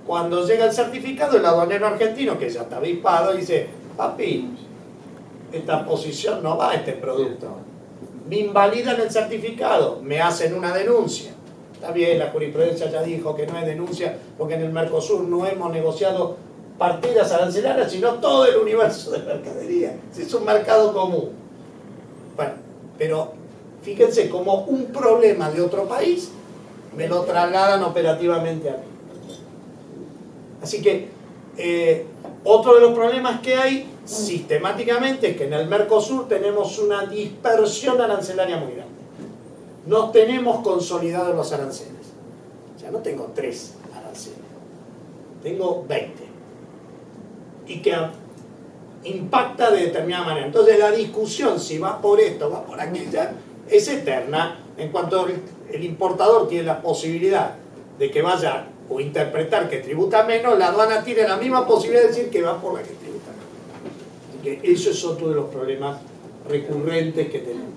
Cuando llega el certificado, el aduanero argentino, que ya está avispado, dice, papi, esta posición no va a este producto. Me invalidan el certificado, me hacen una denuncia. Está bien, la jurisprudencia ya dijo que no es denuncia, porque en el Mercosur no hemos negociado partidas arancelarias, sino todo el universo de mercadería. Es un mercado común. Bueno, pero fíjense como un problema de otro país me lo trasladan operativamente a mí. Así que otro de los problemas que hay sistemáticamente es que en el Mercosur tenemos una dispersión arancelaria muy grande. No tenemos consolidados los aranceles. O sea, no tengo 3 aranceles, tengo 20. Y que impacta de determinada manera. Entonces la discusión si va por esto o va por aquella es eterna. En cuanto el importador tiene la posibilidad de que vaya o interpretar que tributa menos, la aduana tiene la misma posibilidad de decir que va por la que tributa menos. Así que eso es otro de los problemas recurrentes que tenemos.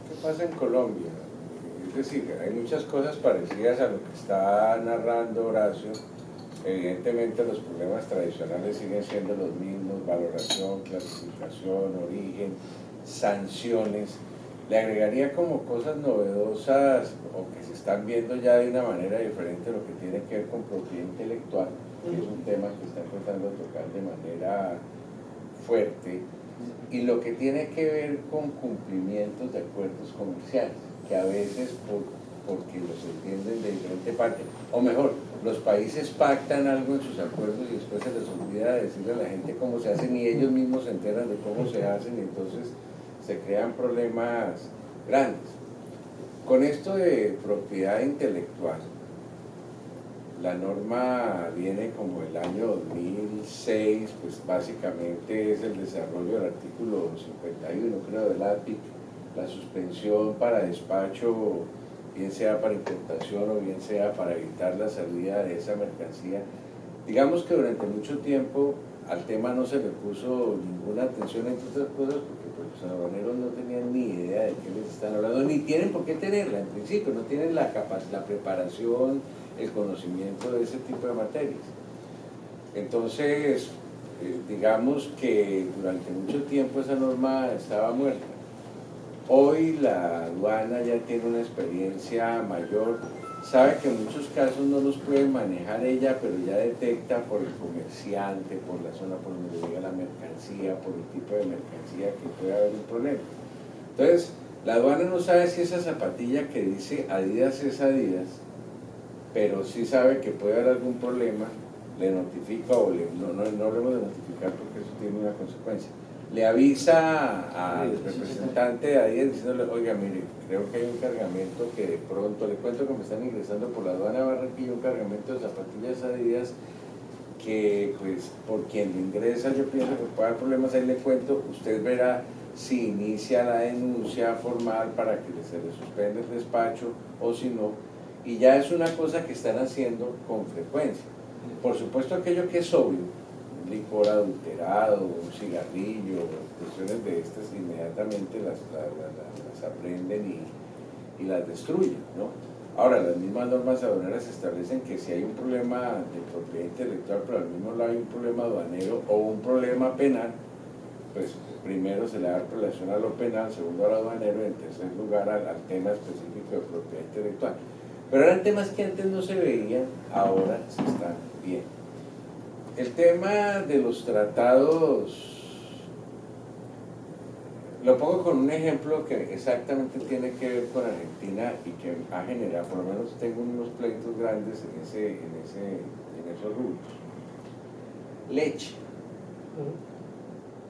¿Qué pasa en Colombia? Es decir, hay muchas cosas parecidas a lo que está narrando Horacio. Evidentemente los problemas tradicionales siguen siendo los mismos: valoración, clasificación, origen, sanciones. Le agregaría como cosas novedosas o que se están viendo ya de una manera diferente lo que tiene que ver con propiedad intelectual, que es un tema que está empezando a tocar de manera fuerte, y lo que tiene que ver con cumplimientos de acuerdos comerciales, que a veces porque los entienden de diferente parte, o mejor, los países pactan algo en sus acuerdos y después se les olvida decirle a la gente cómo se hacen y ellos mismos se enteran de cómo se hacen y entonces se crean problemas grandes. Con esto de propiedad intelectual, la norma viene como el año 2006, pues básicamente es el desarrollo del artículo 51, creo, del APIC, la suspensión para despacho, bien sea para importación o bien sea para evitar la salida de esa mercancía. Digamos que durante mucho tiempo al tema no se le puso ninguna atención, entre otras cosas, porque pues, los aduaneros no tenían ni idea de qué les están hablando, ni tienen por qué tenerla en principio, no tienen la capacidad, la preparación, el conocimiento de ese tipo de materias. Entonces, digamos que durante mucho tiempo esa norma estaba muerta. Hoy la aduana ya tiene una experiencia mayor, sabe que en muchos casos no los puede manejar ella, pero ya detecta por el comerciante, por la zona por donde llega la mercancía, por el tipo de mercancía que puede haber un problema. Entonces, la aduana no sabe si esa zapatilla que dice Adidas es Adidas, pero sí sabe que puede haber algún problema, le notifica o no hablemos de notificar porque eso tiene una consecuencia. Le avisa al representante de Adidas diciéndole, oiga, mire, creo que hay un cargamento que de pronto, le cuento que me están ingresando por la aduana de Barranquilla un cargamento de zapatillas Adidas que pues por quien lo ingresa yo pienso que puede haber problemas, ahí le cuento, usted verá si inicia la denuncia formal para que se le suspenda el despacho o si no, y ya es una cosa que están haciendo con frecuencia. Por supuesto aquello que es obvio, un licor adulterado, un cigarrillo, cuestiones de estas, inmediatamente las aprenden y las destruyen, ¿no? Ahora, las mismas normas aduaneras establecen que si hay un problema de propiedad intelectual, pero al mismo lado hay un problema aduanero o un problema penal, pues primero se le da relación a lo penal, segundo a lo aduanero y en tercer lugar al tema específico de propiedad intelectual. Pero eran temas que antes no se veían, ahora se están viendo. El tema de los tratados, lo pongo con un ejemplo que exactamente tiene que ver con Argentina y que ha generado, por lo menos tengo unos pleitos grandes en esos rubros. Leche.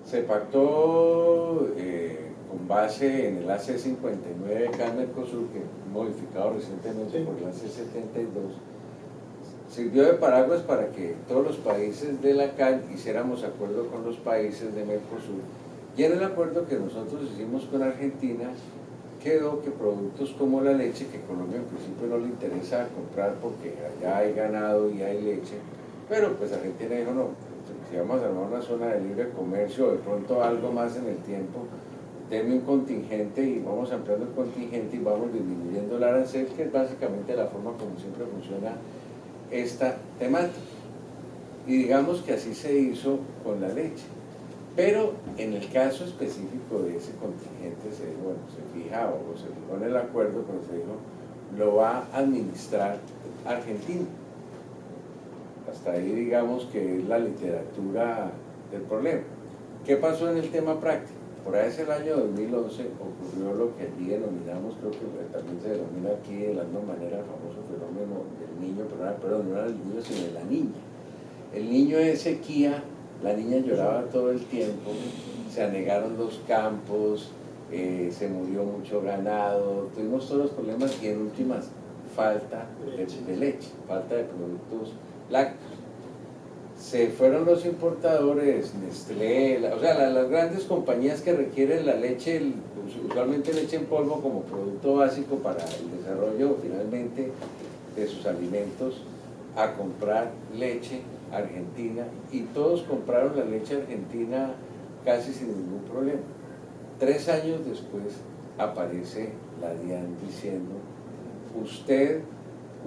Se pactó con base en el AC-59 CAN-Mercosur, que modificado recientemente por el AC-72, sirvió de paraguas para que todos los países de la CAN hiciéramos acuerdo con los países de Mercosur. Y en el acuerdo que nosotros hicimos con Argentina, quedó que productos como la leche, que Colombia en principio no le interesa comprar porque allá hay ganado y hay leche, pero pues Argentina dijo no, si vamos a armar una zona de libre comercio, de pronto algo más en el tiempo, denme un contingente y vamos ampliando el contingente y vamos disminuyendo el arancel, que es básicamente la forma como siempre funciona esta temática. Y digamos que así se hizo con la leche. Pero en el caso específico de ese contingente se dijo, bueno, se fija o se fijó en el acuerdo, pero se dijo, lo va a administrar Argentina. Hasta ahí digamos que es la literatura del problema. ¿Qué pasó en el tema práctico? Por ahí es el año 2011 ocurrió lo que allí denominamos, creo que también se denomina aquí de la misma manera el famoso fenómeno del niño, pero no era el niño sino de la niña. El niño de sequía, la niña lloraba todo el tiempo, se anegaron los campos, se murió mucho ganado, tuvimos todos los problemas y en últimas falta de leche, falta de productos lácteos. Se fueron los importadores, Nestlé, o sea, las grandes compañías que requieren la leche, usualmente leche en polvo como producto básico para el desarrollo finalmente de sus alimentos, a comprar leche argentina y todos compraron la leche argentina casi sin ningún problema. 3 años después aparece la DIAN diciendo, usted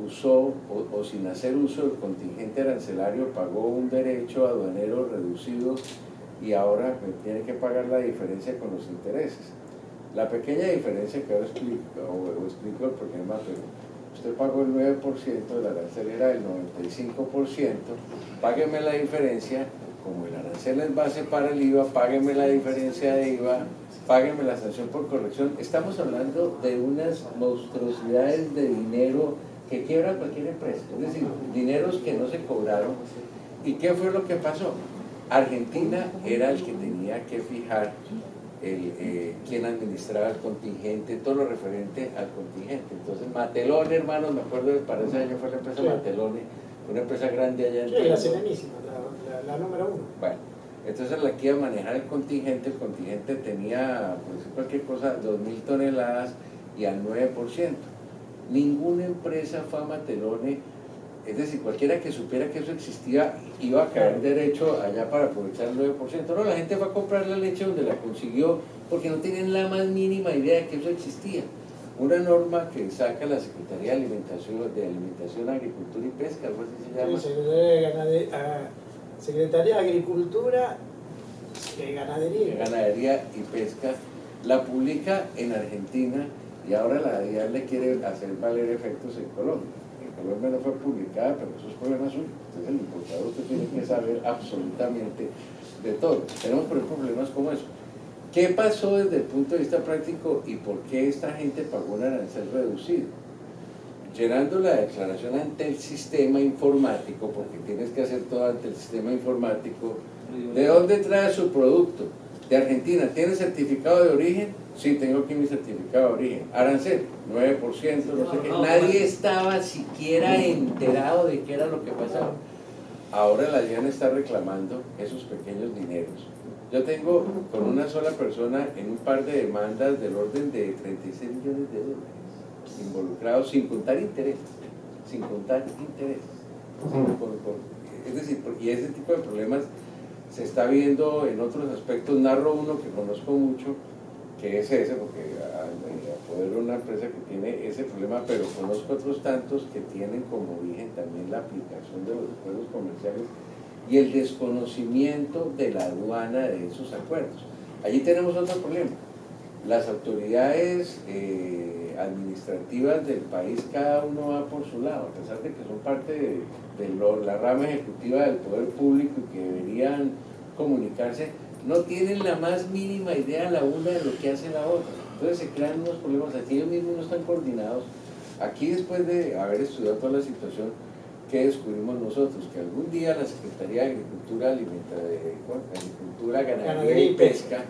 usó o sin hacer uso del contingente arancelario pagó un derecho aduanero reducido y ahora me tiene que pagar la diferencia con los intereses. La pequeña diferencia que ahora explico el problema, pero usted pagó el 9% del arancel, era el 95%, págueme la diferencia, como el arancel es base para el IVA, págueme la diferencia de IVA, págueme la sanción por corrección. Estamos hablando de unas monstruosidades de dinero que quiebra cualquier empresa, es decir, dineros que no se cobraron. ¿Y qué fue lo que pasó? Argentina era el que tenía que fijar quién administraba el contingente, todo lo referente al contingente. Entonces Matelone, hermanos, me acuerdo que para ese año fue la empresa Matelone, una empresa grande allá en Sí, la Serenísima, la número 1. Bueno, entonces la que iba a manejar el contingente tenía, por decir cualquier cosa, 2.000 toneladas y al 9%. Ninguna empresa fue a Matelone, es decir, cualquiera que supiera que eso existía iba a caer derecho allá para aprovechar el 9%. No, la gente va a comprar la leche donde la consiguió porque no tienen la más mínima idea de que eso existía. Una norma que saca la Secretaría de Alimentación, Agricultura y Pesca, algo así se llama. Sí, Secretaría de Agricultura, Ganadería. Ganadería y Pesca, la publica en Argentina y ahora la DIAN le quiere hacer valer efectos en Colombia. En Colombia no fue publicada, pero eso es problema suyo. Entonces el importador usted tiene que saber absolutamente de todo. Tenemos por ejemplo problemas como eso. ¿Qué pasó desde el punto de vista práctico y por qué esta gente pagó un arancel reducido? Llenando la declaración ante el sistema informático, porque tienes que hacer todo ante el sistema informático. ¿De dónde trae su producto? De Argentina. ¿Tiene certificado de origen? Sí, tengo aquí mi certificado de origen. Arancel, 9%, no sé qué. Nadie estaba siquiera enterado de qué era lo que pasaba. Ahora la DIAN está reclamando esos pequeños dineros. Yo tengo con una sola persona en un par de demandas del orden de 36 millones de dólares involucrados sin contar intereses. Es decir, y ese tipo de problemas se está viendo en otros aspectos. Narro uno que conozco mucho, que es ese, porque a poder una empresa que tiene ese problema, pero conozco otros tantos que tienen como origen también la aplicación de los acuerdos comerciales y el desconocimiento de la aduana de esos acuerdos. Allí tenemos otro problema. Las autoridades administrativas del país, cada uno va por su lado, a pesar de que son parte de la rama ejecutiva del poder público y que deberían comunicarse, no tienen la más mínima idea la una de lo que hace la otra. Entonces se crean unos problemas, aquí ellos mismos no están coordinados. Aquí, después de haber estudiado toda la situación, ¿qué descubrimos nosotros? Que algún día la Secretaría de Agricultura, Ganadería y Pesca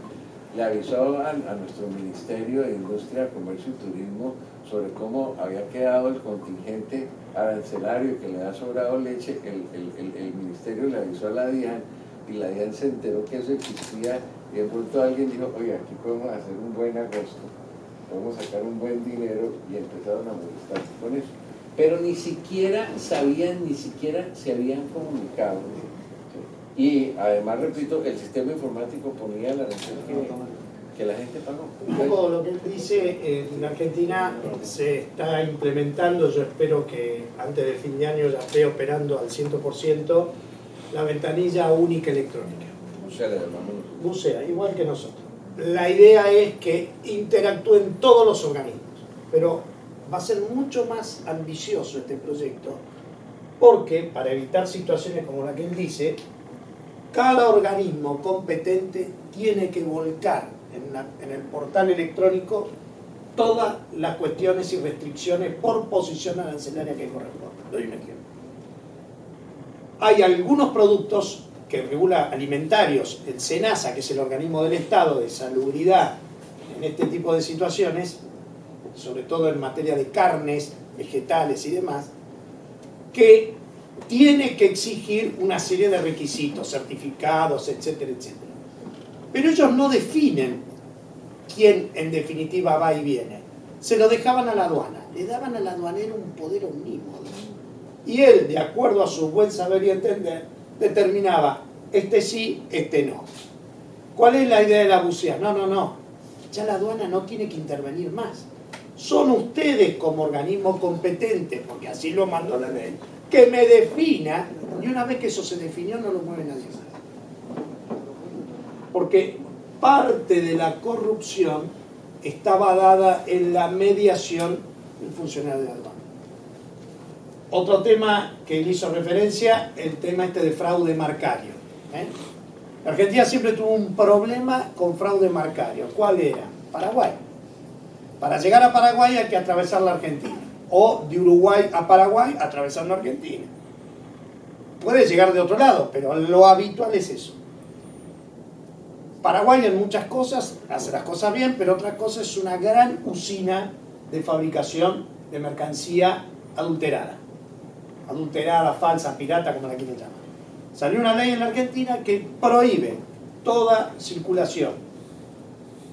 le avisó a nuestro Ministerio de Industria, Comercio y Turismo sobre cómo había quedado el contingente arancelario que le ha sobrado leche. El Ministerio le avisó a la DIAN y la DIAN se enteró que eso existía y de pronto alguien dijo, oye, aquí podemos hacer un buen agosto, podemos sacar un buen dinero, y empezaron a molestarse con eso. Pero ni siquiera sabían, ni siquiera se habían comunicado. Y además, repito, el sistema informático ponía la arancel que la gente pagó. Un poco lo que él dice, en Argentina se está implementando, yo espero que antes de fin de año ya esté operando al 100%, la ventanilla única electrónica. Bucea, le llamamos. Bucea, igual que nosotros. La idea es que interactúen todos los organismos, pero va a ser mucho más ambicioso este proyecto, porque para evitar situaciones como la que él dice, cada organismo competente tiene que volcar en el portal electrónico todas las cuestiones y restricciones por posición arancelaria que corresponde. Doy un ejemplo. Hay algunos productos que regula alimentarios, el SENASA, que es el organismo del Estado de salubridad en este tipo de situaciones, sobre todo en materia de carnes, vegetales y demás, que tiene que exigir una serie de requisitos, certificados, etcétera, etcétera. Pero ellos no definen quién en definitiva va y viene. Se lo dejaban a la aduana, le daban al aduanero un poder omnímodo. Y él, de acuerdo a su buen saber y entender, determinaba, este sí, este no. ¿Cuál es la idea de la bucea? No. Ya la aduana no tiene que intervenir más. Son ustedes como organismo competente, porque así lo mandó la ley, que me defina, y una vez que eso se definió no lo mueve nadie más. Porque parte de la corrupción estaba dada en la mediación del funcionario de aduana. Otro tema que él hizo referencia, el tema este de fraude marcario. La Argentina siempre tuvo un problema con fraude marcario. ¿Cuál era? Paraguay. Para llegar a Paraguay hay que atravesar la Argentina. O de Uruguay a Paraguay, atravesando Argentina. Puede llegar de otro lado, pero lo habitual es eso. Paraguay en muchas cosas hace las cosas bien, pero otras cosas es una gran usina de fabricación de mercancía adulterada. Adulterada, falsa, pirata, como la quieran llamar. Salió una ley en la Argentina que prohíbe toda circulación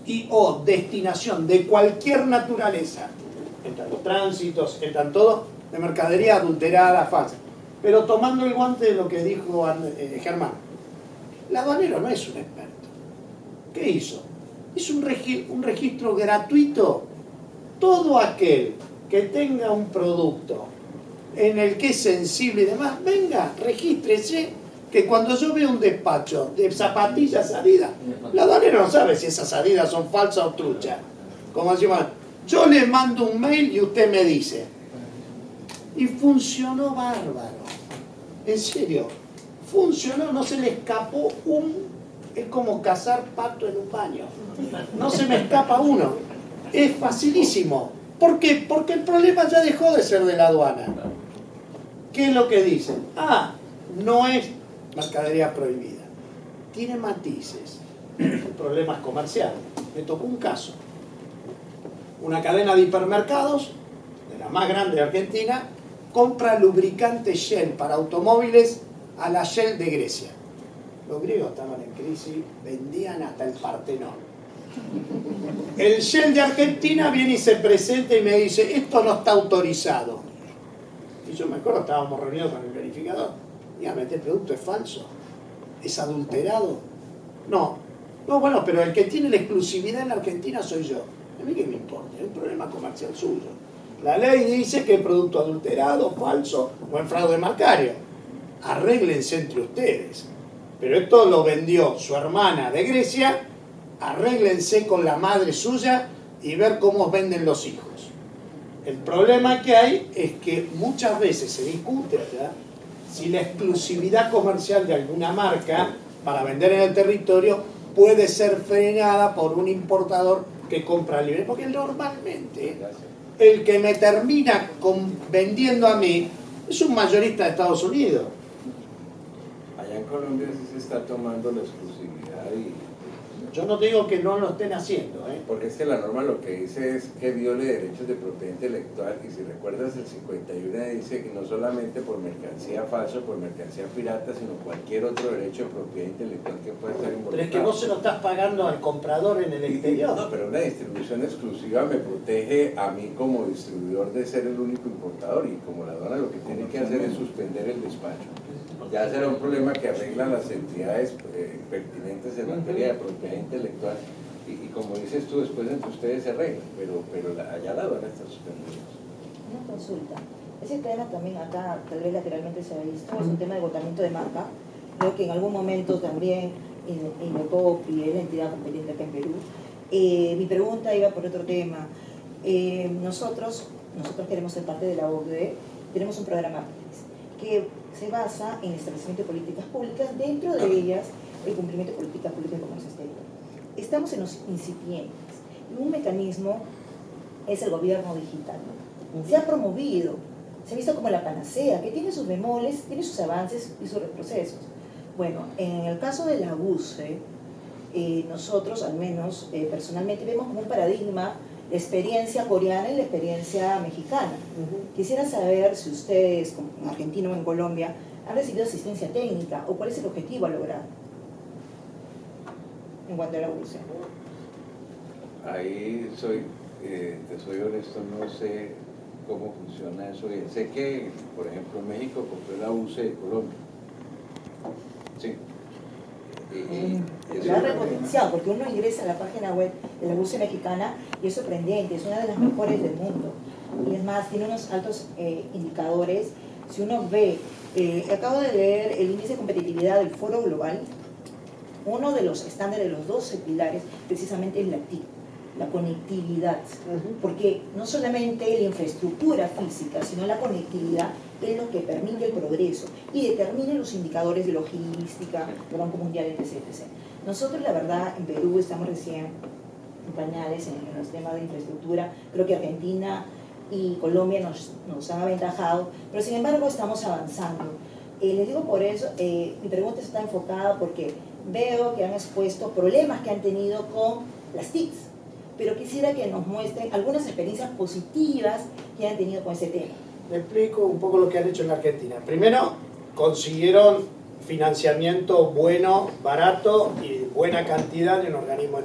y o destinación de cualquier naturaleza, entran los tránsitos, entran todo, de mercadería adulterada, falsa. Pero tomando el guante de lo que dijo Germán, el aduanero no es un experto. ¿Qué hizo? Hizo un registro gratuito. Todo aquel que tenga un producto en el que es sensible y demás, venga, regístrese, que cuando yo veo un despacho de zapatillas Adidas, el aduanero no sabe si esas Adidas son falsas o truchas. Como decimos, Yo le mando un mail y usted me dice. Y funcionó bárbaro. En serio, funcionó, no se le escapó es como cazar pato en un baño. No se me escapa uno. Es facilísimo. ¿Por qué? Porque el problema ya dejó de ser de la aduana. ¿Qué es lo que dicen? No es mercadería prohibida. Tiene matices. El problema es comercial. Me tocó un caso. Una cadena de hipermercados, de la más grande de Argentina, compra lubricante Shell para automóviles a la Shell de Grecia. Los griegos estaban en crisis, vendían hasta el Partenón. El Shell de Argentina viene y se presenta y me dice, esto no está autorizado. Y yo me acuerdo, estábamos reunidos con el verificador. Dígame, este producto es falso, es adulterado. No, bueno, pero el que tiene la exclusividad en la Argentina soy yo. A mí qué me importa, es un problema comercial suyo. La ley dice que es producto adulterado, falso o en fraude marcario. Arréglense entre ustedes. Pero esto lo vendió su hermana de Grecia, arréglense con la madre suya y ver cómo venden los hijos. El problema que hay es que muchas veces se discute allá si la exclusividad comercial de alguna marca para vender en el territorio puede ser frenada por un importador que compra libre. Porque normalmente el que me termina vendiendo a mí es un mayorista de Estados Unidos. Allá en Colombia sí se está tomando la exclusividad y... Yo no digo que no lo estén haciendo, Porque es que la norma lo que dice es que viole derechos de propiedad intelectual, y si recuerdas el 51 dice que no solamente por mercancía falsa, por mercancía pirata, sino cualquier otro derecho de propiedad intelectual que pueda estar involucrado. Pero es que vos se lo estás pagando al comprador en el exterior. No, pero una distribución exclusiva me protege a mí como distribuidor de ser el único importador, y como la aduana lo que tiene que hacer es suspender el despacho. Ya será un problema que arreglan las entidades pertinentes en materia de propiedad intelectual, y como dices tú, después entre ustedes se arreglan, pero allá la aduana está suspendida. Una consulta. Ese tema también acá, tal vez lateralmente se ha visto, es un tema de agotamiento de marca. Creo que en algún momento también Indecopi es la entidad competente acá en Perú. Mi pregunta iba por otro tema. Nosotros queremos ser parte de la OCDE, tenemos un programa que se basa en el establecimiento de políticas públicas, dentro de ellas el cumplimiento de políticas públicas de comercio exterior. Estamos en los incipientes y un mecanismo es el gobierno digital. Se ha promovido, se ha visto como la panacea, que tiene sus bemoles, tiene sus avances y sus retrocesos. Bueno, en el caso de la UCE, nosotros al menos personalmente vemos como un paradigma la experiencia coreana y la experiencia mexicana. Quisiera saber si ustedes, como argentino o en Colombia, han recibido asistencia técnica o cuál es el objetivo a lograr en cuanto a la UCE. Ahí te soy honesto, no sé cómo funciona eso bien. Sé que, por ejemplo, México compró la UCE de Colombia. Sí. La ha repotenciado, porque uno ingresa a la página web de la UCE mexicana y es sorprendente, es una de las mejores del mundo. Y es más, tiene unos altos indicadores. Si uno ve, acabo de leer el índice de competitividad del Foro Global, uno de los estándares de los 12 pilares precisamente es la TIC, la conectividad, porque no solamente la infraestructura física, sino la conectividad es lo que permite el progreso y determina los indicadores de logística, del Banco Mundial, etc. Nosotros, la verdad, en Perú estamos recién en pañales en los temas de infraestructura. Creo que Argentina y Colombia nos han aventajado, pero sin embargo estamos avanzando. Les digo por eso, mi pregunta está enfocada porque veo que han expuesto problemas que han tenido con las TICs, pero quisiera que nos muestren algunas experiencias positivas que han tenido con ese tema. Le explico un poco lo que han hecho en Argentina. Primero, consiguieron financiamiento bueno, barato y de buena cantidad de un organismo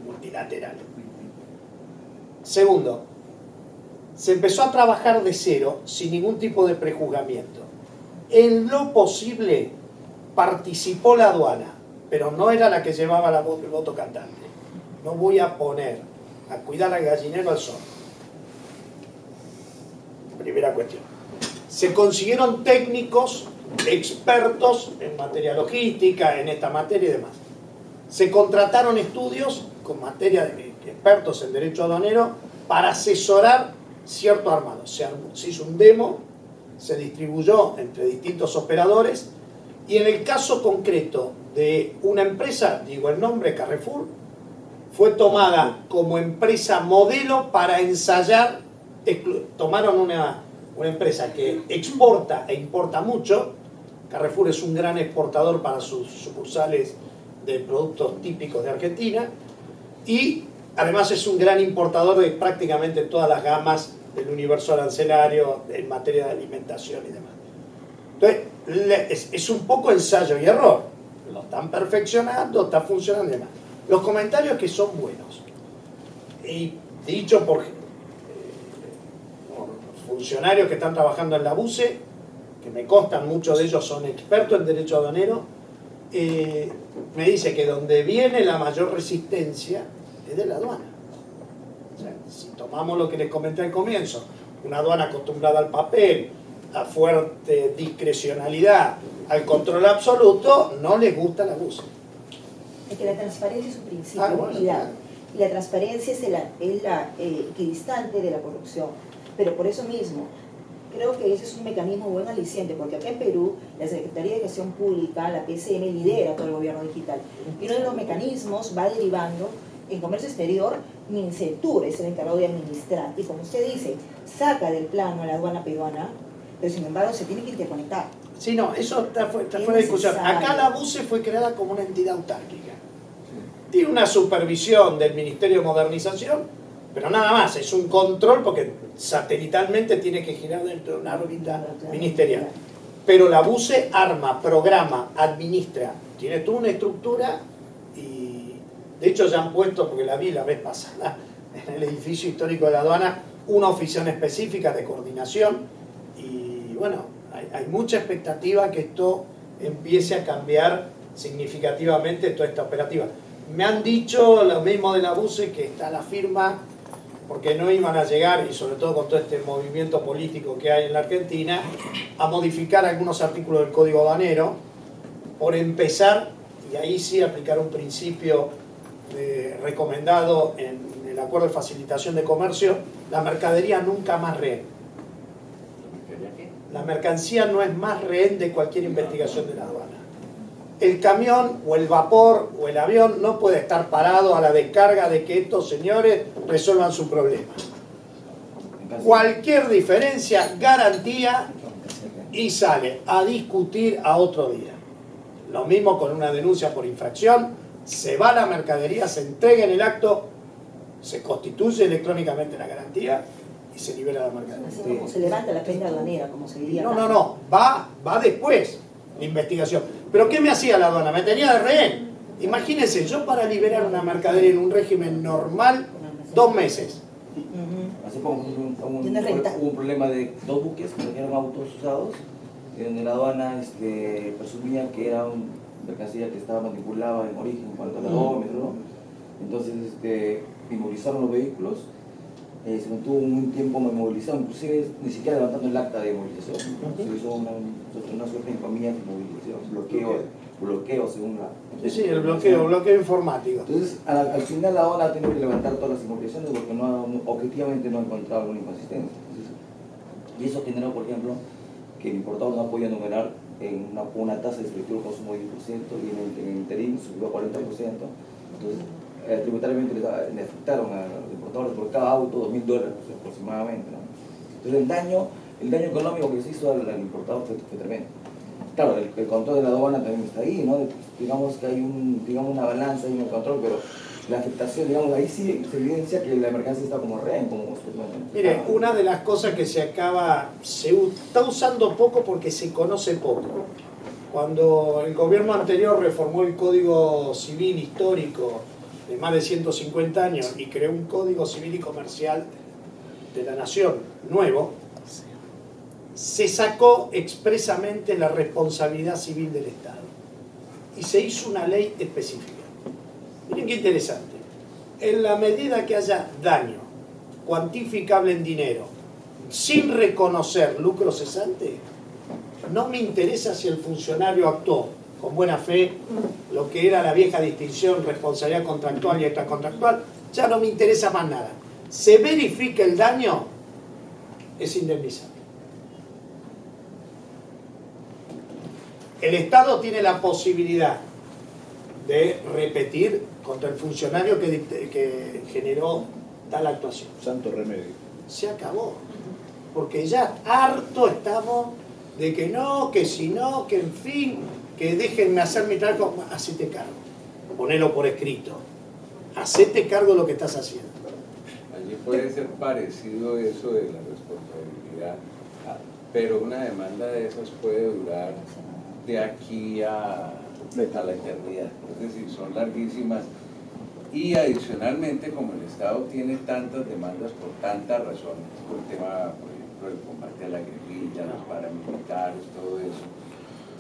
multilateral. Segundo, se empezó a trabajar de cero, sin ningún tipo de prejuzgamiento. En lo posible, participó la aduana, pero no era la que llevaba la voz del voto cantante. No voy a poner a cuidar al gallinero al sol. Primera cuestión. Se consiguieron técnicos expertos en materia logística, en esta materia y demás. Se contrataron estudios con materia de expertos en derecho aduanero para asesorar cierto armado. Se hizo un demo, se distribuyó entre distintos operadores y en el caso concreto de una empresa, digo el nombre, Carrefour, fue tomada como empresa modelo para ensayar. Tomaron una empresa que exporta e importa mucho. Carrefour es un gran exportador para sus sucursales de productos típicos de Argentina y además es un gran importador de prácticamente todas las gamas del universo arancelario en materia de alimentación y demás. Entonces, es un poco ensayo y error. Lo están perfeccionando, está funcionando y demás. Los comentarios que son buenos, y dicho por funcionarios que están trabajando en la BUCE, que me constan, muchos de ellos son expertos en derecho aduanero, me dice que donde viene la mayor resistencia es de la aduana. O sea, si tomamos lo que les comenté al comienzo, una aduana acostumbrada al papel, a fuerte discrecionalidad, al control absoluto, no les gusta la BUCE. Es que la transparencia es un principio y la transparencia es la equidistante de la corrupción. Pero por eso mismo, creo que ese es un mecanismo buen aliciente, porque acá en Perú, la Secretaría de Gestión Pública, la PCM, lidera todo el gobierno digital. Y uno de los mecanismos va derivando en comercio exterior. Mincetur es el encargado de administrar. Y como usted dice, saca del plano a la aduana peruana, pero sin embargo se tiene que interconectar. Sí, no, eso está fuera de discusión. Acá la BUCE fue creada como una entidad autárquica. Tiene una supervisión del Ministerio de Modernización, pero nada más, es un control porque satelitalmente tiene que girar dentro de una órbita ministerial. Pero la BUCE arma, programa, administra, tiene toda una estructura y de hecho ya han puesto, porque la vi la vez pasada, en el edificio histórico de la aduana, una oficina específica de coordinación y bueno, hay mucha expectativa que esto empiece a cambiar significativamente toda esta operativa. Me han dicho lo mismo de la BUCE, que está la firma, porque no iban a llegar, y sobre todo con todo este movimiento político que hay en la Argentina, a modificar algunos artículos del Código Aduanero, por empezar, y ahí sí aplicar un principio recomendado en el Acuerdo de Facilitación de Comercio, la mercadería nunca más rehén. La mercancía no es más rehén de cualquier investigación de la aduana. El camión o el vapor o el avión no puede estar parado a la descarga de que estos señores resuelvan su problema. Cualquier diferencia, garantía y sale a discutir a otro día. Lo mismo con una denuncia por infracción, se va la mercadería, se entrega en el acto, se constituye electrónicamente la garantía y se libera la mercadería. Así como se levanta la pena aduanera, como se diría. No, va después la investigación. ¿Pero qué me hacía la aduana? Me tenía de rehén. Imagínense, yo para liberar una mercadería en un régimen normal, 2 meses. Hace poco hubo un problema de 2 buques que trajeron autos usados, donde la aduana presumía que era una mercancía que estaba manipulada en origen en cuanto al odómetro, ¿no? Entonces inmovilizaron los vehículos, se mantuvo un tiempo inmovilizado, inclusive ni siquiera levantando el acta de movilización. Se hizo una suerte de comillas de movilización, bloqueo según la... Sí, el bloqueo informático. Entonces, al final la aduana ha tenido que levantar todas las inmovilizaciones porque objetivamente no ha encontrado alguna inconsistencia. Entonces, y eso generó, por ejemplo, que el importador no podía numerar en una tasa de efectivo consumo de 10% y en el interín subió a 40%. Entonces, tributariamente le afectaron a los importadores por cada auto $2.000 aproximadamente, ¿no? Entonces el daño económico que se hizo al importador fue tremendo. Claro, el control de la aduana también está ahí, ¿no? Digamos que hay una balanza y un control, pero la afectación, digamos, ahí sí se evidencia que la mercancía está como rehén, como usted menciona. Mire, una de las cosas que se está usando poco porque se conoce poco. Cuando el gobierno anterior reformó el Código Civil histórico de más de 150 años y creó un Código Civil y Comercial de la Nación nuevo, se sacó expresamente la responsabilidad civil del Estado y se hizo una ley específica. Miren qué interesante. En la medida que haya daño cuantificable en dinero sin reconocer lucro cesante, no me interesa si el funcionario actuó con buena fe, lo que era la vieja distinción responsabilidad contractual y extracontractual, ya no me interesa más nada. Se verifica el daño, es indemnizable. El Estado tiene la posibilidad de repetir contra el funcionario que generó tal actuación. Santo remedio. Se acabó. Porque ya harto estamos de que no, que si no, que en fin, que déjenme hacer mi trabajo. Hacete cargo. Ponelo por escrito. Hacete cargo de lo que estás haciendo. Allí puede ser parecido eso de la responsabilidad, pero una demanda de esas puede durar de aquí a la eternidad. Es decir, son larguísimas. Y adicionalmente, como el Estado tiene tantas demandas por tantas razones, por el tema, por ejemplo, del combate a la guerrilla, los paramilitares, todo eso.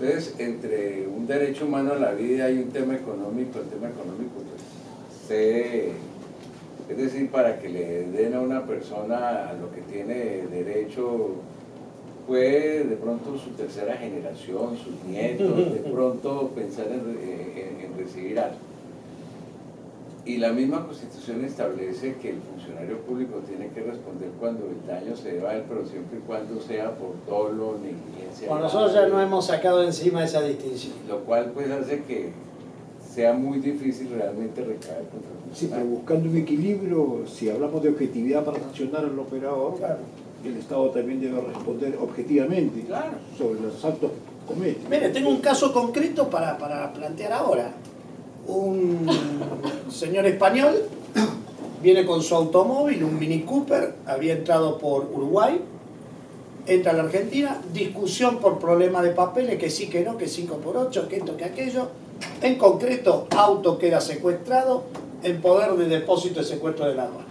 Entonces, entre un derecho humano a la vida y un tema económico, el tema económico, pues, es decir, para que le den a una persona a lo que tiene derecho, fue de pronto su tercera generación, sus nietos, de pronto pensar en recibir algo. Y la misma Constitución establece que el funcionario público tiene que responder cuando el daño se deba a él, pero siempre y cuando sea por dolo, negligencia. Bueno, nosotros ya no hemos sacado encima esa distinción. Lo cual pues hace que sea muy difícil realmente recaer contra el Sí, pero funcionario. buscando un equilibrio, si hablamos de objetividad para sancionar al operador, Claro. el Estado también debe responder objetivamente Claro. sobre los actos que comete. Mire, tengo un caso concreto para plantear ahora. Un señor español viene con su automóvil, un Mini Cooper, había entrado por Uruguay, entra a la Argentina, discusión por problema de papeles, que sí, que no, que 5x8, que esto, que aquello. En concreto, auto queda secuestrado en poder de depósito de secuestro de la aduana.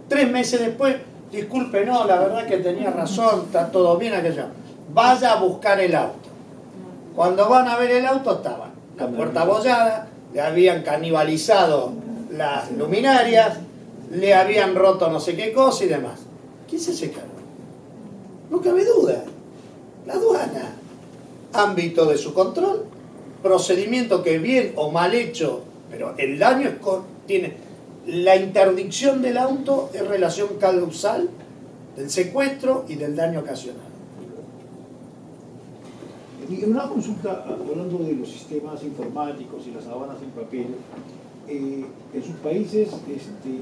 3 meses después, disculpe, no, la verdad que tenía razón, está todo bien aquello. Vaya a buscar el auto. Cuando van a ver el auto estaban la puerta abollada, le habían canibalizado las luminarias, le habían roto no sé qué cosa y demás. ¿Quién se hace cargo? No cabe duda. La aduana. Ámbito de su control, procedimiento que bien o mal hecho, pero el daño tiene la interdicción del auto en relación causal del secuestro y del daño ocasionado. Y una consulta, hablando de los sistemas informáticos y las aduanas en papel, en sus países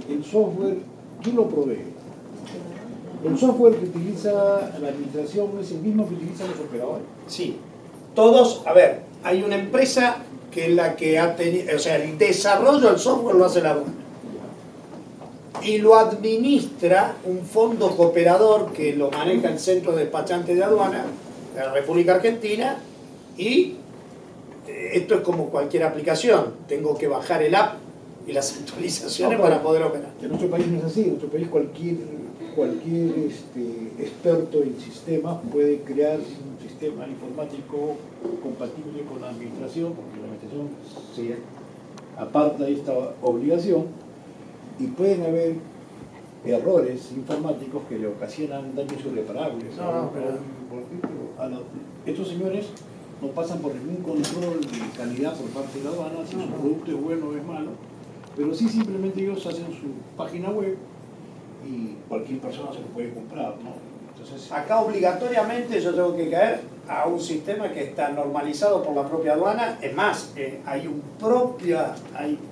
el software, ¿quién lo provee? El software que utiliza la administración es el mismo que utilizan los operadores. Sí, todos, a ver, hay una empresa que es la que ha tenido, o sea, el desarrollo del software lo hace la aduana. Y lo administra un fondo cooperador que lo maneja el Centro de Despachantes de Aduana de la República Argentina, y esto es como cualquier aplicación, tengo que bajar el app y las actualizaciones para poder operar. En nuestro país no es así, en nuestro país cualquier experto en sistemas puede crear un sistema informático compatible con la administración, porque la administración se aparta de esta obligación, y pueden haber errores informáticos que le ocasionan daños irreparables. No, pero por ejemplo, estos señores no pasan por ningún control de calidad por parte de la aduana, si su producto es bueno o es malo, pero sí simplemente ellos hacen su página web y cualquier persona se lo puede comprar, ¿no? Entonces, acá obligatoriamente yo tengo que caer a un sistema que está normalizado por la propia aduana. Es más, hay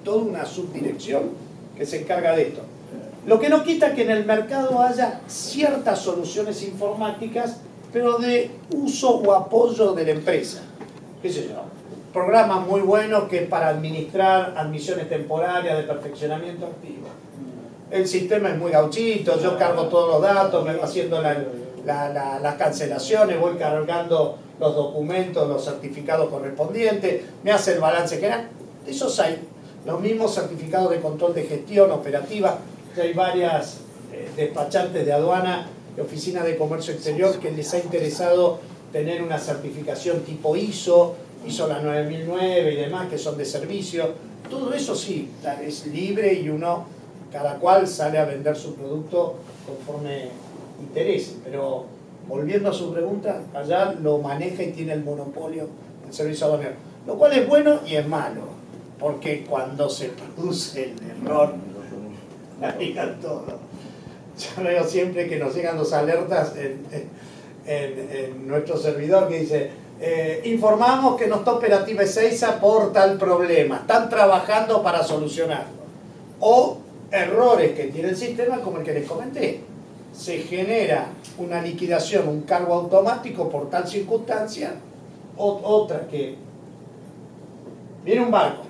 toda una subdirección que se encarga de esto. Lo que no quita que en el mercado haya ciertas soluciones informáticas, pero de uso o apoyo de la empresa. ¿Qué sé yo? Programas muy buenos que es para administrar admisiones temporarias de perfeccionamiento activo. El sistema es muy gauchito, yo cargo todos los datos, me voy haciendo las cancelaciones, voy cargando los documentos, los certificados correspondientes, me hace el balance general. De esos hay los mismos certificados de control de gestión operativa. Hay varias despachantes de aduana y oficinas de comercio exterior que les ha interesado tener una certificación tipo ISO la 9009 y demás, que son de servicio. Todo eso sí, es libre y cada cual sale a vender su producto conforme interese. Pero volviendo a su pregunta, allá lo maneja y tiene el monopolio el servicio aduanero. Lo cual es bueno y es malo, porque cuando se produce el error, clarifican todo. Yo veo siempre que nos llegan los alertas en nuestro servidor que dice informamos que no está operativa Ezeiza por tal problema, están trabajando para solucionarlo. O errores que tiene el sistema como el que les comenté. Se genera una liquidación, un cargo automático por tal circunstancia. Otra que viene un barco,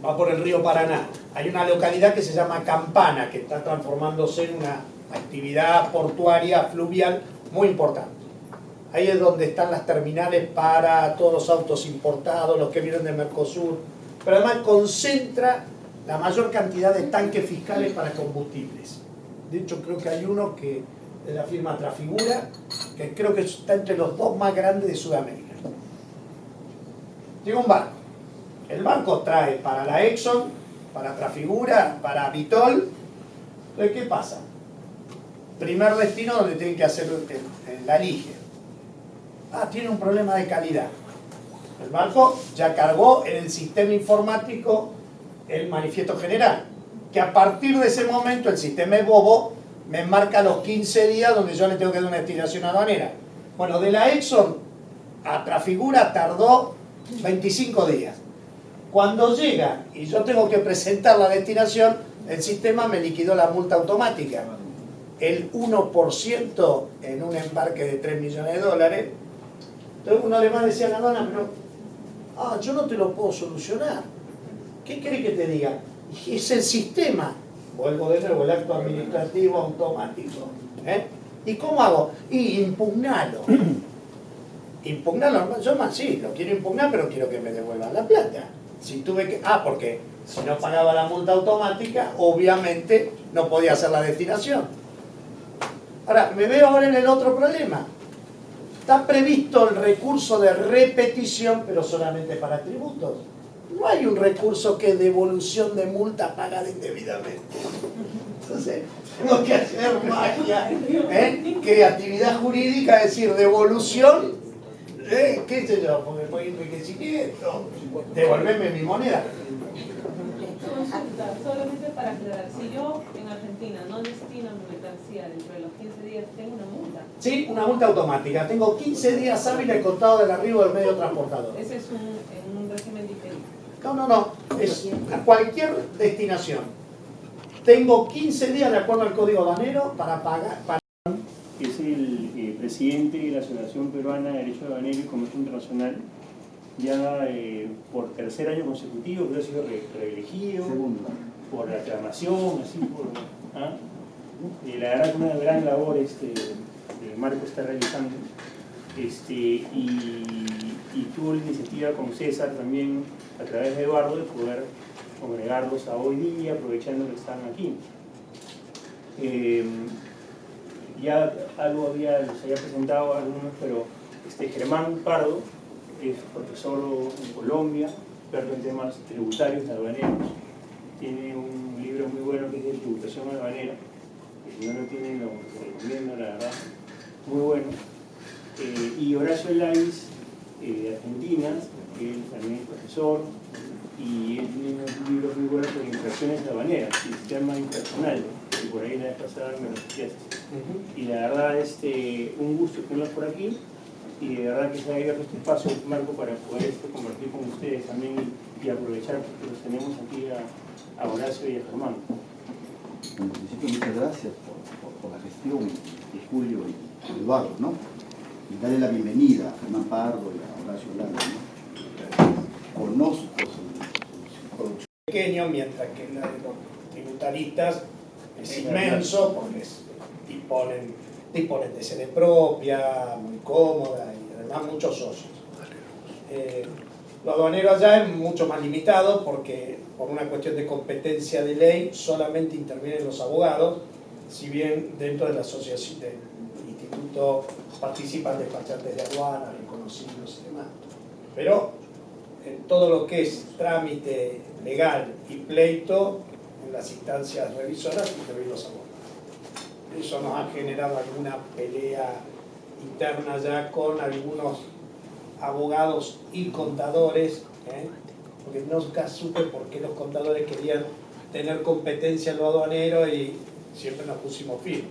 va por el río Paraná. Hay una localidad que se llama Campana, que está transformándose en una actividad portuaria fluvial muy importante. Ahí es donde están las terminales para todos los autos importados, los que vienen de Mercosur, pero además concentra la mayor cantidad de tanques fiscales para combustibles. De hecho, creo que hay uno que de la firma Trafigura, que creo que está entre los 2 más grandes de Sudamérica. Tiene un barco. El barco trae para la Exxon, para Trafigura, para Vitol. Entonces, ¿qué pasa? Primer destino donde tienen que hacer la ligue. Tiene un problema de calidad. El barco ya cargó en el sistema informático el manifiesto general, que a partir de ese momento el sistema es bobo, me marca los 15 días donde yo le tengo que dar una destinación aduanera. Bueno, de la Exxon a Trafigura tardó 25 días. Cuando llega y yo tengo que presentar la destinación, el sistema me liquidó la multa automática. El 1% en un embarque de 3 millones de dólares. Entonces uno además decía a la aduana, pero yo no te lo puedo solucionar. ¿Qué querés que te diga? Es el sistema. Vuelvo de nuevo, el acto administrativo automático. ¿Y cómo hago? Y impugnalo. Impugnalo, yo más sí, lo quiero impugnar, pero quiero que me devuelvan la plata. Si tuve que. Porque si no pagaba la multa automática, obviamente no podía hacer la destinación. Ahora, me veo ahora en el otro problema. Está previsto el recurso de repetición, pero solamente para tributos. No hay un recurso que es devolución de multa pagada indebidamente. Entonces, tengo que hacer magia, creatividad jurídica, es decir, devolución, qué sé yo, porque fue enriquecimiento, devolverme mi moneda. Consulta, solamente para aclarar, si yo en Argentina no destino mi mercancía dentro de los 15 días, ¿tengo una multa? Sí, una multa automática. Tengo 15 días hábiles contado del arribo del medio transportador. Ese es un régimen diferente. No. Es a cualquier destinación. Tengo 15 días de acuerdo al Código Aduanero para pagar. Es el presidente de la Asociación Peruana de Derecho Aduanero y Comercio Internacional. Ya por 3er año consecutivo, creo que ha sido reelegido. Segundo. Por la aclamación, así por. La verdad que una gran labor Marco está realizando. Y tuvo la iniciativa con César también, a través de Eduardo, de poder congregarlos a hoy día, aprovechando que están aquí. Ya algo los había presentado a algunos, pero Germán Pardo es profesor en Colombia, experto en temas tributarios aduaneros. Tiene un libro muy bueno que es de tributación aduanera, que si no lo tienen lo recomiendo, la verdad, muy bueno. Y Horacio Lais, de Argentina, que él también es profesor, y él tiene unos libros muy buenos sobre infracciones aduaneras, y se llama Impersonal, y por ahí la vez pasada me lo escuchaste. Y la verdad, un gusto tenerlos por aquí, y de verdad que se ha abierto este espacio, Marco, para poder compartir con ustedes también y aprovechar porque los tenemos aquí a Horacio y a Germán. En principio, muchas gracias por la gestión de Julio y Eduardo, ¿no? Y darle la bienvenida a Germán Pardo y a Horacio Landa, ¿no? Conozco su producción. Pequeño, mientras que la de los tributaristas es inmenso, porque disponen de sede propia, muy cómoda y además muchos socios. Lo aduanero allá es mucho más limitado porque por una cuestión de competencia de ley solamente intervienen los abogados, si bien dentro de la asociación del instituto participan despachantes de aduanas, reconocidos y demás. Pero en todo lo que es trámite legal y pleito, en las instancias revisoras intervienen los abogados. Eso nos ha generado alguna pelea interna ya con algunos abogados y contadores, porque nunca supe por qué los contadores querían tener competencia en lo aduanero y siempre nos pusimos firmes.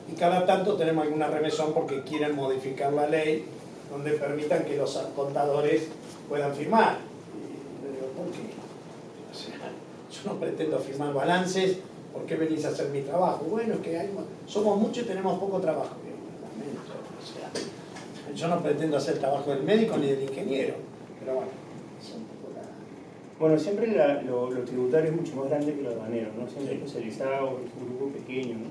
Y cada tanto tenemos alguna remesón porque quieren modificar la ley donde permitan que los contadores puedan firmar. Y le digo, ¿por qué? O sea, yo no pretendo firmar balances, ¿por qué venís a hacer mi trabajo? Bueno, es que somos muchos y tenemos poco trabajo. O sea, yo no pretendo hacer el trabajo del médico ni del ingeniero, pero bueno, es un poco la... Bueno, siempre lo tributario es mucho más grande que lo aduanero, ¿no? Siempre especializado, es un grupo pequeño, ¿no?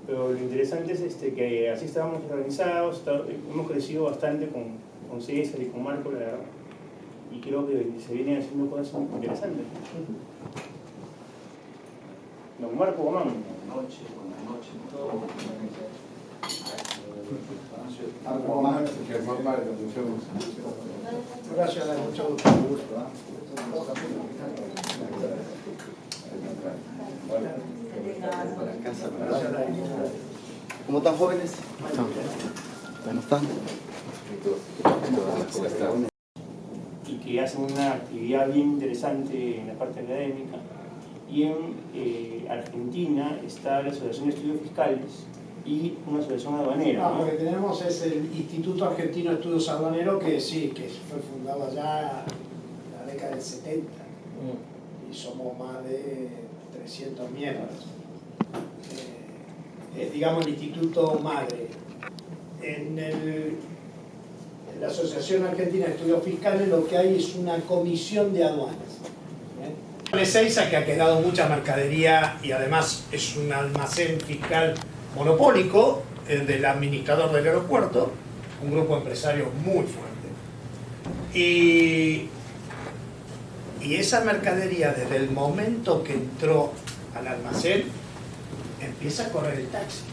Pero lo interesante es que así estábamos organizados, hemos crecido bastante con César y con Marco, la verdad, y creo que se vienen haciendo cosas muy interesantes. Don Marco Gomán. Buenas noches. Germán Vargas, mucho gusto. Gracias, mucho gusto. ¿Cómo están, jóvenes? ¿Cómo están? Y que hacen una actividad bien interesante en la parte académica. Y en Argentina está la Asociación de Estudios Fiscales y una asociación aduanera, ¿no? Lo que tenemos es el Instituto Argentino de Estudios Aduaneros, que sí, que fue fundado ya en la década del 70. Y somos más de 300 miembros. Digamos el Instituto Madre. En la Asociación Argentina de Estudios Fiscales lo que hay es una comisión de aduanas. Ezeiza, que ha quedado mucha mercadería y además es un almacén fiscal monopólico, el del administrador del aeropuerto, un grupo empresario muy fuerte. Y esa mercadería, desde el momento que entró al almacén, empieza a correr el taxi.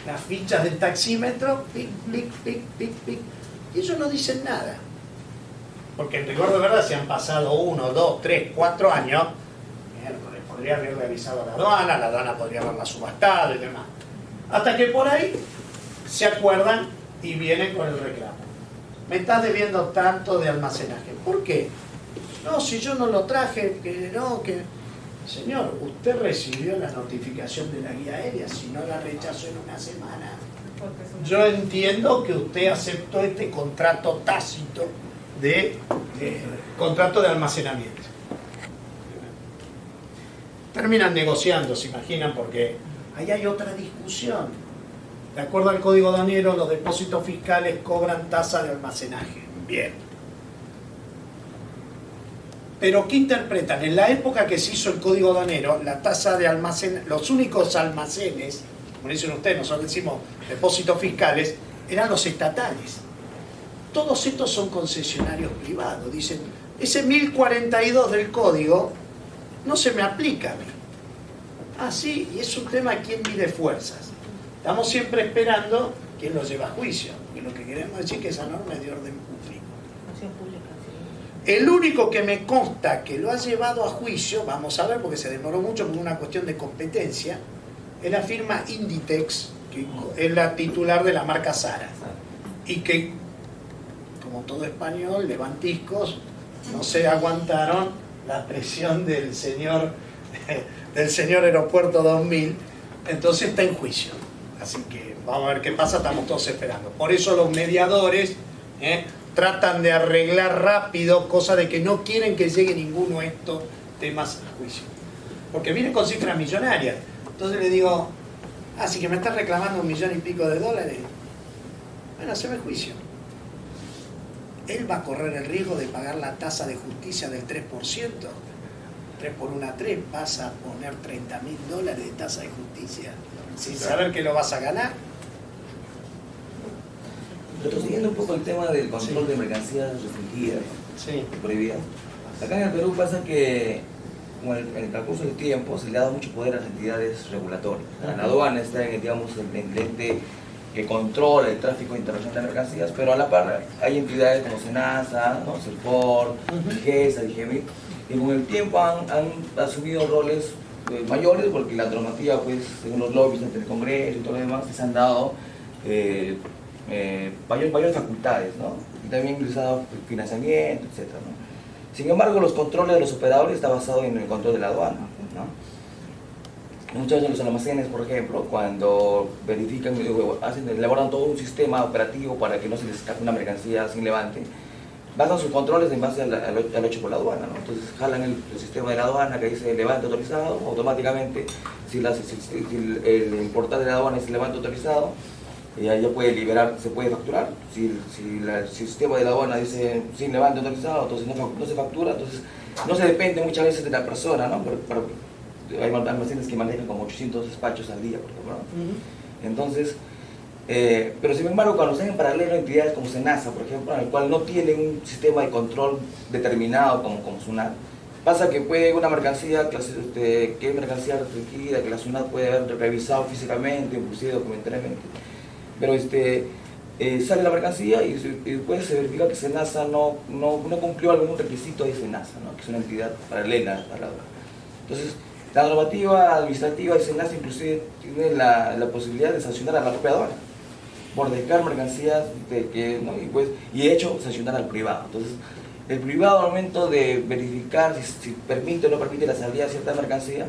Las fichas del taxímetro, pic, pic, pic, pic, pic, y ellos no dicen nada. Porque en rigor de verdad, si han pasado 1, 2, 3, 4 años, podría haberle avisado a la aduana podría haberla subastado y demás. Hasta que por ahí se acuerdan y vienen con el reclamo. Me estás debiendo tanto de almacenaje. ¿Por qué? No, si yo no lo traje, que no, que... Señor, usted recibió la notificación de la guía aérea, si no la rechazó en una semana. Yo entiendo que usted aceptó este contrato tácito de contrato de almacenamiento. Terminan negociando, se imaginan, porque ahí hay otra discusión. De acuerdo al Código Aduanero, los depósitos fiscales cobran tasa de almacenaje. Bien. Pero ¿qué interpretan? En la época que se hizo el Código Aduanero, la tasa de almacenaje, los únicos almacenes, como dicen ustedes, nosotros decimos depósitos fiscales, eran los estatales. Todos estos son concesionarios privados. Dicen, ese 1042 del código no se me aplica a mí. Ah, sí, y es un tema quién mide fuerzas. Estamos siempre esperando quién lo lleva a juicio. Y lo que queremos decir es que esa norma es de orden público. El único que me consta que lo ha llevado a juicio, vamos a ver porque se demoró mucho por una cuestión de competencia, es la firma Inditex, que es la titular de la marca Zara. Y que, como todo español, levantiscos, no se aguantaron la presión del señor Aeropuerto 2000, entonces está en juicio. Así que vamos a ver qué pasa, estamos todos esperando. Por eso los mediadores tratan de arreglar rápido, cosa de que no quieren que llegue ninguno de estos temas a juicio. Porque vienen con cifras millonarias. Entonces le digo, así que me estás reclamando $1 millón y pico de dólares. Bueno, haceme juicio. Él va a correr el riesgo de pagar la tasa de justicia del 3%. 3 por 1 a 3, vas a poner $30.000 de tasa de justicia sin saber que lo vas a ganar. Retrocediendo un poco el tema del control de mercancías restringidas, prohibidas. Acá en el Perú pasa que con el transcurso del tiempo se le ha dado mucho poder a las entidades regulatorias. La aduana está en el ente que controla el tráfico internacional de mercancías, pero a la par hay entidades como SENASA, ¿no? CERPOR, GESA, GEMI, que con el tiempo han asumido roles mayores, porque la normativa, pues, según los lobbies ante el Congreso y todo lo demás, les han dado mayores facultades, ¿no? Y también les ha dado financiamiento, etc., ¿no? Sin embargo, los controles de los operadores están basados en el control de la aduana, ¿no? Muchas veces los almacenes, por ejemplo, cuando verifican, elaboran todo un sistema operativo para que no se les escape una mercancía sin levante, basan sus controles en base al hecho por la aduana, ¿no? Entonces jalan el sistema de la aduana que dice levante autorizado, automáticamente si el importar de la aduana es levante autorizado, ya puede liberar, se puede facturar. Si el sistema de la aduana dice sin levante autorizado, entonces no se factura, entonces no se depende muchas veces de la persona, ¿no? Hay almacenes que manejan como 800 despachos al día, por ejemplo, ¿no? Entonces, pero sin embargo, cuando están en paralelo entidades como SENASA, por ejemplo, en el cual no tienen un sistema de control determinado como SUNAT, pasa que puede una mercancía que es mercancía restringida, que la SUNAT puede haber revisado físicamente, inclusive documentalmente, pero sale la mercancía y después se verifica que SENASA no cumplió algún requisito de SENASA, ¿no? Que es una entidad paralela a la otra. Entonces, la normativa administrativa de SENASA inclusive tiene la posibilidad de sancionar a la propia aduana por dejar mercancías y de hecho sancionar al privado. Entonces, el privado al momento de verificar si permite o no permite la salida de cierta mercancía,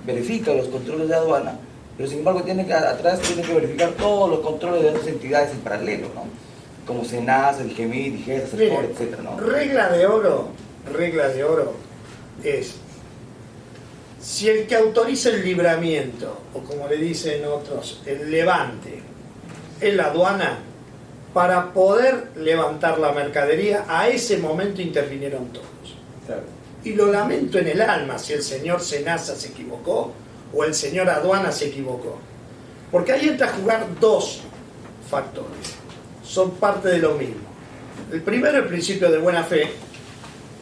verifica los controles de aduana, pero sin embargo atrás tiene que verificar todos los controles de otras entidades en paralelo, ¿no? Como SENASA, el GEMIT, DIGESA, CERFOR, etc., ¿no? Regla de oro es: si el que autoriza el libramiento, o como le dicen otros, el levante, es la aduana, para poder levantar la mercadería, a ese momento intervinieron todos. Claro. Y lo lamento en el alma si el señor SENASA se equivocó o el señor aduana se equivocó. Porque ahí entra a jugar dos factores. Son parte de lo mismo. El primero, el principio de buena fe.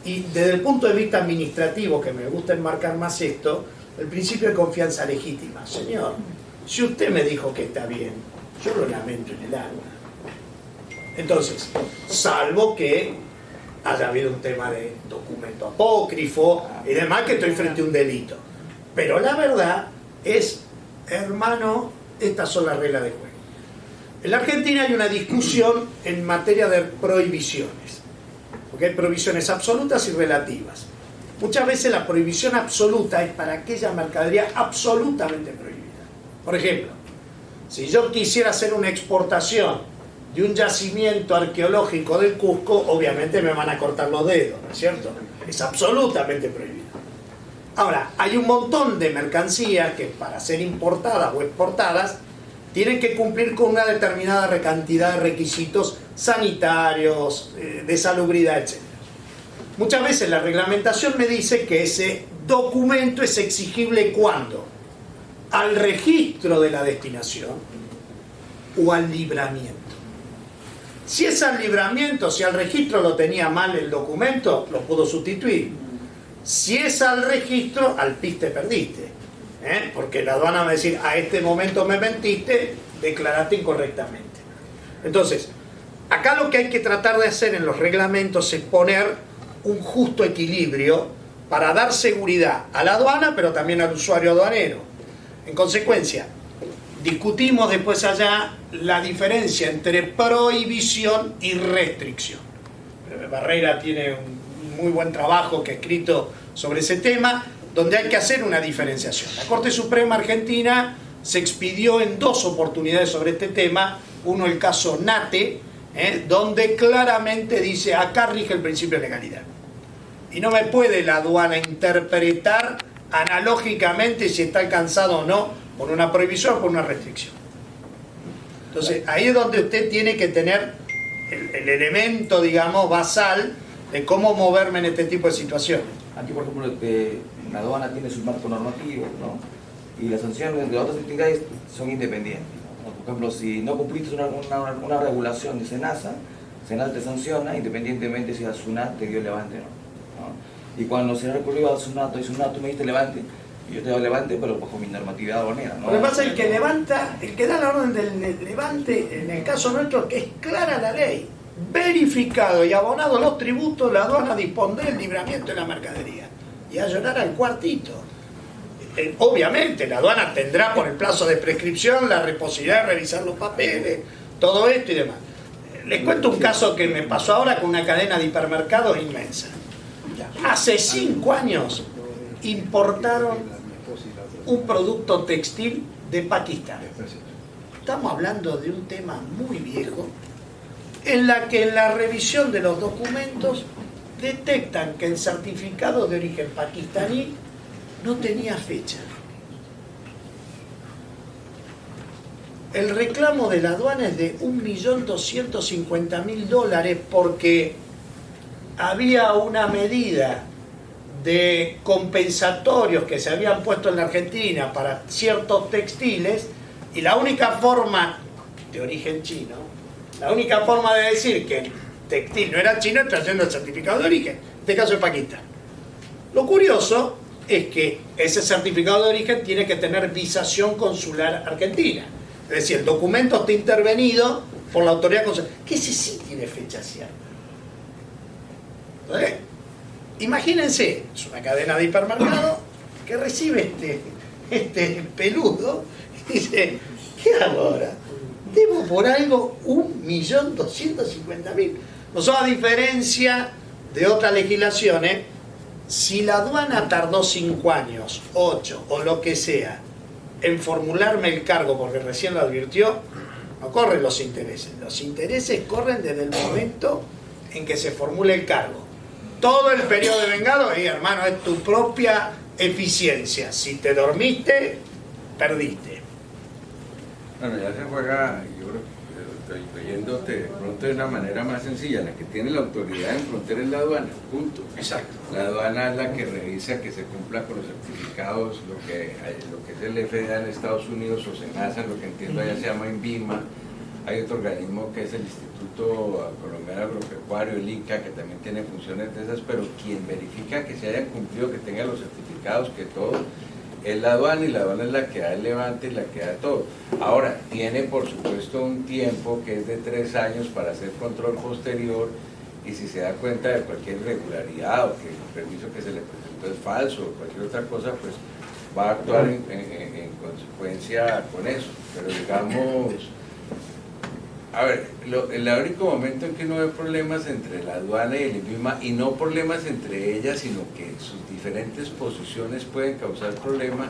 Y desde el punto de vista administrativo, que me gusta enmarcar más esto, el principio de confianza legítima. Señor, si usted me dijo que está bien, yo lo lamento en el alma. Entonces, salvo que haya habido un tema de documento apócrifo y demás, que estoy frente a un delito. Pero la verdad es, hermano, estas son las reglas de juego. En la Argentina hay una discusión en materia de prohibiciones, porque hay prohibiciones absolutas y relativas. Muchas veces la prohibición absoluta es para aquella mercadería absolutamente prohibida. Por ejemplo, si yo quisiera hacer una exportación de un yacimiento arqueológico del Cusco, obviamente me van a cortar los dedos, ¿no es cierto? Es absolutamente prohibido. Ahora, hay un montón de mercancías que para ser importadas o exportadas tienen que cumplir con una determinada cantidad de requisitos sanitarios, de salubridad, etc. Muchas veces la reglamentación me dice que ese documento es exigible ¿cuándo? Al registro de la destinación o al libramiento. Si es al libramiento, si al registro lo tenía mal el documento, lo puedo sustituir. Si es al registro, al piste perdiste. Porque la aduana va a decir, a este momento me mentiste, declaraste incorrectamente. Entonces, acá lo que hay que tratar de hacer en los reglamentos es poner un justo equilibrio para dar seguridad a la aduana, pero también al usuario aduanero. En consecuencia, discutimos después allá la diferencia entre prohibición y restricción. Barrera tiene un muy buen trabajo que ha escrito sobre ese tema, donde hay que hacer una diferenciación. La Corte Suprema Argentina se expidió en dos oportunidades sobre este tema. Uno, el caso Nate, donde claramente dice, acá rige el principio de legalidad. Y no me puede la aduana interpretar analógicamente si está alcanzado o no por una prohibición o por una restricción. Entonces, ahí es donde usted tiene que tener el elemento, digamos, basal de cómo moverme en este tipo de situaciones. Aquí, por ejemplo, la aduana tiene su marco normativo, ¿no? Y las sanciones de otras entidades son independientes, ¿no? Por ejemplo, si no cumpliste una regulación de SENASA, SENASA te sanciona independientemente si la SUNAT te dio el levante o no. Y cuando se recurrió al SUNAT, y SUNAT, tú me diste levante, y yo te doy levante, pero bajo mi normatividad aduanera, ¿no? Lo que pasa es el que levanta, el que da la orden del levante, en el caso nuestro, que es clara la ley, verificado y abonado los tributos, la aduana dispondrá el libramiento de la mercadería. Y a llorar al cuartito. Obviamente, la aduana tendrá por el plazo de prescripción la posibilidad de revisar los papeles, todo esto y demás. Les cuento un caso que me pasó ahora con una cadena de hipermercados inmensa. Hace 5 años importaron un producto textil de Pakistán. Estamos hablando de un tema muy viejo, en la que en la revisión de los documentos detectan que el certificado de origen pakistaní no tenía fecha. El reclamo de la aduana es de $1.250.000 porque había una medida de compensatorios que se habían puesto en la Argentina para ciertos textiles y la única forma, de origen chino, la única forma de decir que el textil no era chino es trayendo el certificado de origen, en este caso es Pakistán. Lo curioso es que ese certificado de origen tiene que tener visación consular argentina. Es decir, el documento está intervenido por la autoridad consular, que ese sí tiene fecha cierta. Entonces, imagínense, es una cadena de hipermercado que recibe este peludo y dice, ¿qué hago ahora? Debo por algo 1.250.000. Nosotros, a diferencia de otras legislaciones, si la aduana tardó 5 años, 8 o lo que sea, en formularme el cargo porque recién lo advirtió, no corren los intereses. Los intereses corren desde el momento en que se formule el cargo. Todo el periodo de vengado, hermano, es tu propia eficiencia. Si te dormiste, perdiste. Bueno, ya se juega, yo creo que estoy oyéndote de pronto de una manera más sencilla. La que tiene la autoridad en frontera es la aduana, punto. Exacto. La aduana es la que revisa que se cumpla con los certificados, lo que es el FDA en Estados Unidos o SENASA, lo que entiendo allá se llama INVIMA. Hay otro organismo que es el Instituto Colombiano Agropecuario, el ICA, que también tiene funciones de esas, pero quien verifica que se hayan cumplido, que tenga los certificados, que todo, es la aduana, y la aduana es la que da el levante y la que da todo. Ahora, tiene por supuesto un tiempo que es de 3 años para hacer control posterior, y si se da cuenta de cualquier irregularidad o que el permiso que se le presentó es falso o cualquier otra cosa, pues va a actuar en consecuencia con eso. Pero digamos, a ver, el único momento en que uno ve problemas entre la aduana y el INVIMA, y no problemas entre ellas, sino que sus diferentes posiciones pueden causar problemas,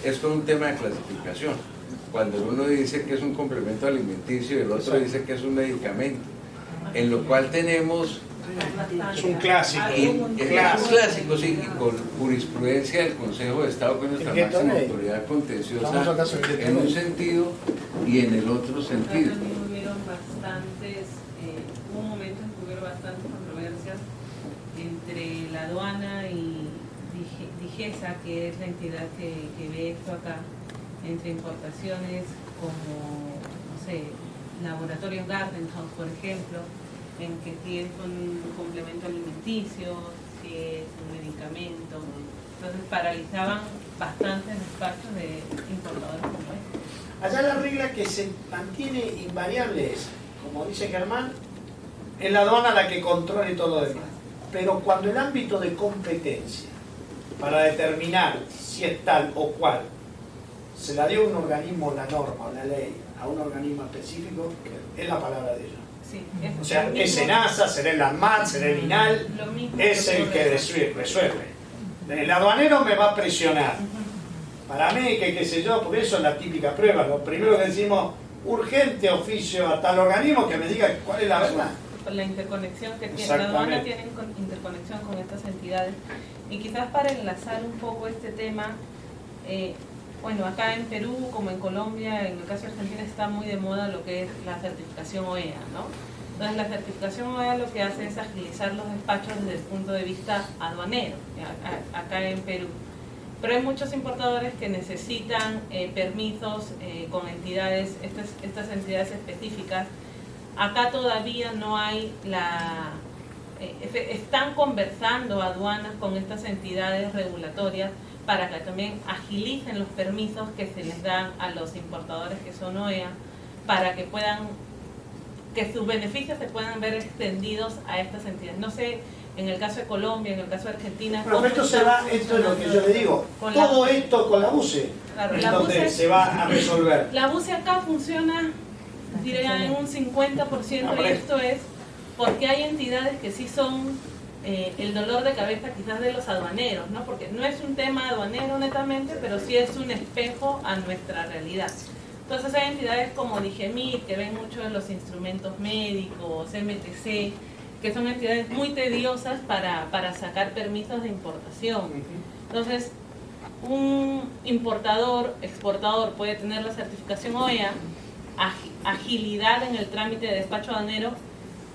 es con un tema de clasificación. Cuando uno dice que es un complemento alimenticio y el otro dice que es un medicamento, en lo cual tenemos... Es un clásico. Clásico, sí, y con jurisprudencia del Consejo de Estado, con nuestra máxima autoridad contenciosa, en un sentido y en el otro sentido. Hubo un momento en que hubieron bastantes controversias entre la aduana y DIGESA, que es la entidad que ve esto acá, entre importaciones como, no sé, Laboratorios Garden House, por ejemplo, en que si es un complemento alimenticio, si es un medicamento. Entonces paralizaban bastantes despachos de importadores como este. Allá la regla que se mantiene invariable es, como dice Germán, es la aduana la que controle todo lo demás. Pero cuando el ámbito de competencia para determinar si es tal o cual se la dio a un organismo, la norma o la ley, a un organismo específico, es la palabra de ellos. Sí, o sea, es SENASA, será el ANMAT, será el INAL, es el que resuelve. El aduanero me va a presionar. Para mí, que qué sé yo, porque eso es la típica prueba. Lo primero que decimos, urgente oficio a tal organismo que me diga cuál es la verdad. La interconexión que tiene, la aduana tiene interconexión con estas entidades. Y quizás para enlazar un poco este tema, bueno, acá en Perú, como en Colombia, en el caso de Argentina, está muy de moda lo que es la certificación OEA, ¿no? Entonces, la certificación OEA lo que hace es agilizar los despachos desde el punto de vista aduanero, acá en Perú. Pero hay muchos importadores que necesitan permisos con entidades, estas entidades específicas. Acá todavía no hay están conversando aduanas con estas entidades regulatorias para que también agilicen los permisos que se les dan a los importadores que son OEA, para que sus beneficios se puedan ver extendidos a estas entidades. No sé, en el caso de Colombia, en el caso de Argentina... Pero esto es lo que yo le digo, todo esto con la BUCE, claro, es donde se va a resolver. La BUCE acá funciona, diría, en un 50%, y esto es porque hay entidades que sí son el dolor de cabeza quizás de los aduaneros, ¿no? Porque no es un tema aduanero netamente, pero sí es un espejo a nuestra realidad. Entonces hay entidades como DIGEMIT, que ven mucho de los instrumentos médicos, MTC, que son entidades muy tediosas para sacar permisos de importación. Entonces, un importador, exportador puede tener la certificación OEA, agilidad en el trámite de despacho aduanero,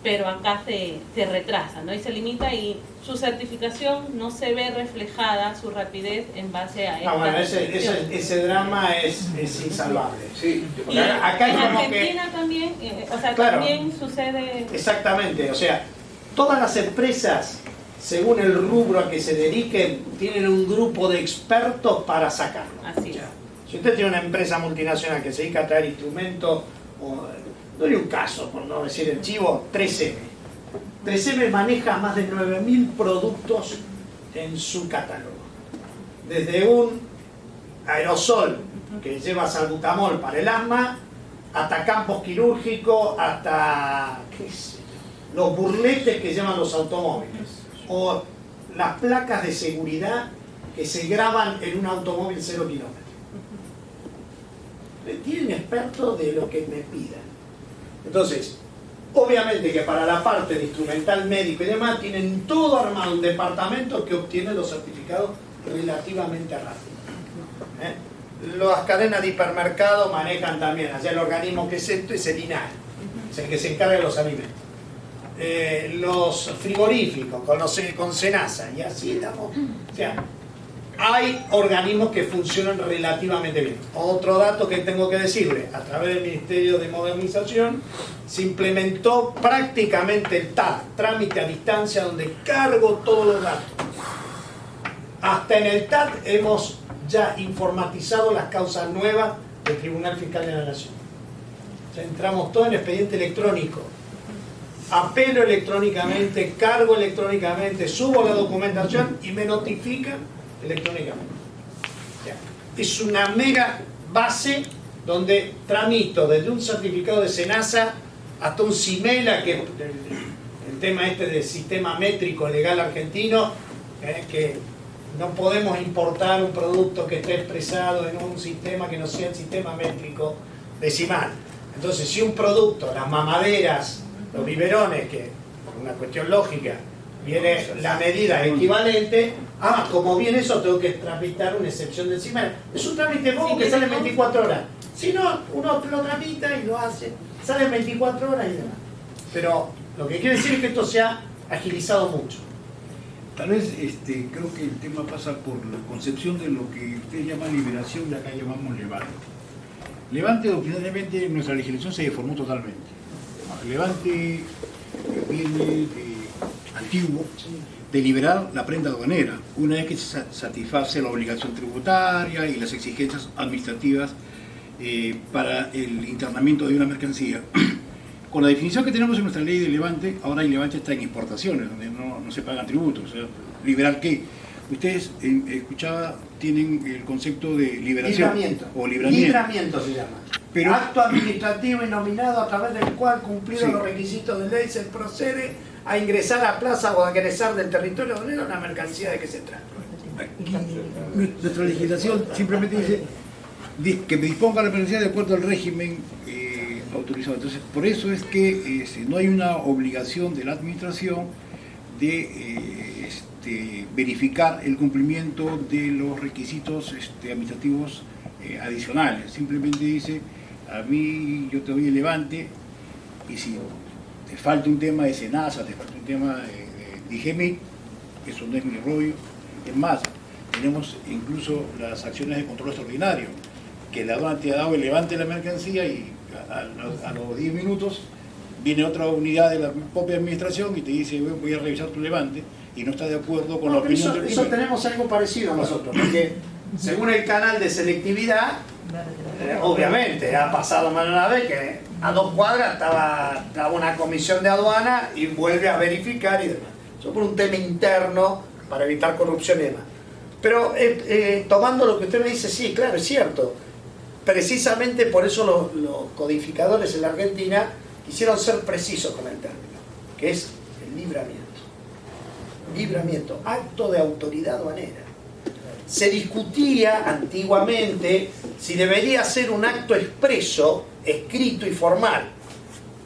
pero acá se retrasa, ¿no? Y se limita y su certificación no se ve reflejada, su rapidez en base a esta bueno, ese drama es insalvable. Sí. Y acá en como Argentina que, también, o sea, claro, también sucede... Exactamente, o sea, todas las empresas, según el rubro a que se dediquen, tienen un grupo de expertos para sacarlo. Así es. Si usted tiene una empresa multinacional que se dedica a traer instrumentos, doy un caso, por no decir el chivo, 3M. 3M maneja más de 9.000 productos en su catálogo. Desde un aerosol que lleva salbutamol para el asma, hasta campos quirúrgicos, hasta qué sé, los burletes que llevan los automóviles, o las placas de seguridad que se graban en un automóvil 0 kilómetros. Tienen expertos de lo que me pidan. Entonces, obviamente que para la parte de instrumental médico y demás, tienen todo armado un departamento que obtiene los certificados relativamente rápido. Las cadenas de hipermercado manejan también, allá el organismo que es esto es el INAE, es el que se encarga de los alimentos. Los frigoríficos con SENASA, y así estamos. O sea, hay organismos que funcionan relativamente bien. Otro dato que tengo que decirle, a través del Ministerio de Modernización se implementó prácticamente el TAD, trámite a distancia, donde cargo todos los datos. Hasta en el TAD hemos ya informatizado las causas nuevas del Tribunal Fiscal de la Nación. O sea, entramos todo en expediente electrónico. Apelo electrónicamente, cargo electrónicamente, subo la documentación y me notifican electrónicamente. O sea, es una mega base donde tramito desde un certificado de SENASA hasta un CIMELA, que el tema este del sistema métrico legal argentino, que no podemos importar un producto que esté expresado en un sistema que no sea el sistema métrico decimal. Entonces, si un producto, las mamaderas, los biberones, que por una cuestión lógica viene la medida equivalente, como viene eso, tengo que tramitar una excepción del CIMEL. Es un trámite bobo que sale en 24 horas. Si no, uno lo tramita y lo hace, sale en 24 horas y demás. Pero lo que quiere decir es que esto se ha agilizado mucho. Tal vez creo que el tema pasa por la concepción de lo que ustedes llaman liberación y acá llamamos levante. Levante, doctrinariamente, nuestra legislación se deformó totalmente. Levante viene antiguo de liberar la prenda aduanera, una vez que se satisface la obligación tributaria y las exigencias administrativas para el internamiento de una mercancía. Con la definición que tenemos en nuestra ley de levante, ahora el levante está en importaciones, donde no se pagan tributos. O sea, ¿liberar qué? Ustedes, escuchaba, tienen el concepto de liberación. Libramiento. O libramiento. Libramiento se llama. Pero, acto administrativo y nominado a través del cual, cumplidos sí, los requisitos de ley, se procede a ingresar a plaza o a ingresar del territorio aduanero una mercancía de que se trata. Nuestra legislación simplemente dice que disponga la mercancía de acuerdo al régimen autorizado. Entonces, por eso es que no hay una obligación de la administración de verificar el cumplimiento de los requisitos administrativos adicionales. Simplemente dice, a mí yo te doy el levante, y si te falta un tema de SENASA, te falta un tema de DIGEMIT, eso no es mi rollo. Es más, tenemos incluso las acciones de control extraordinario, que la aduana te ha dado el levante de la mercancía y a los 10 minutos viene otra unidad de la propia administración y te dice, voy a revisar tu levante, y no está de acuerdo con la opinión del Eso tenemos algo parecido nosotros, porque según el canal de selectividad, obviamente ha pasado más de una vez que a 2 cuadras estaba una comisión de aduana y vuelve a verificar y demás. Eso por un tema interno para evitar corrupción y demás. Pero tomando lo que usted me dice, sí, claro, es cierto. Precisamente por eso los codificadores en la Argentina quisieron ser precisos con el término, que es el libramiento. libramiento, acto de autoridad aduanera. Se discutía antiguamente si debería ser un acto expreso, escrito y formal.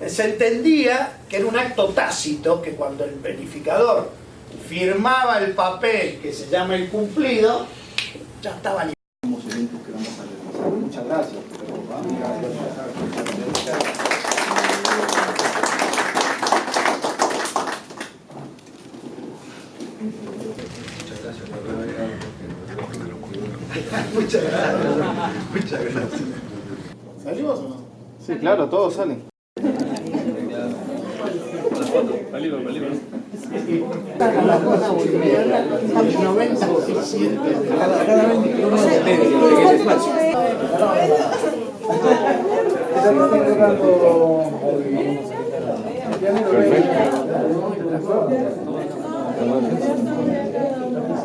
Se entendía que era un acto tácito, que cuando el verificador firmaba el papel que se llama el cumplido, ya estaba libre. Tenemos eventos que vamos a realizar. Muchas gracias. Muchas gracias. Muchas gracias. ¿Salimos o no? Sí, claro, todos salen. Perfecto.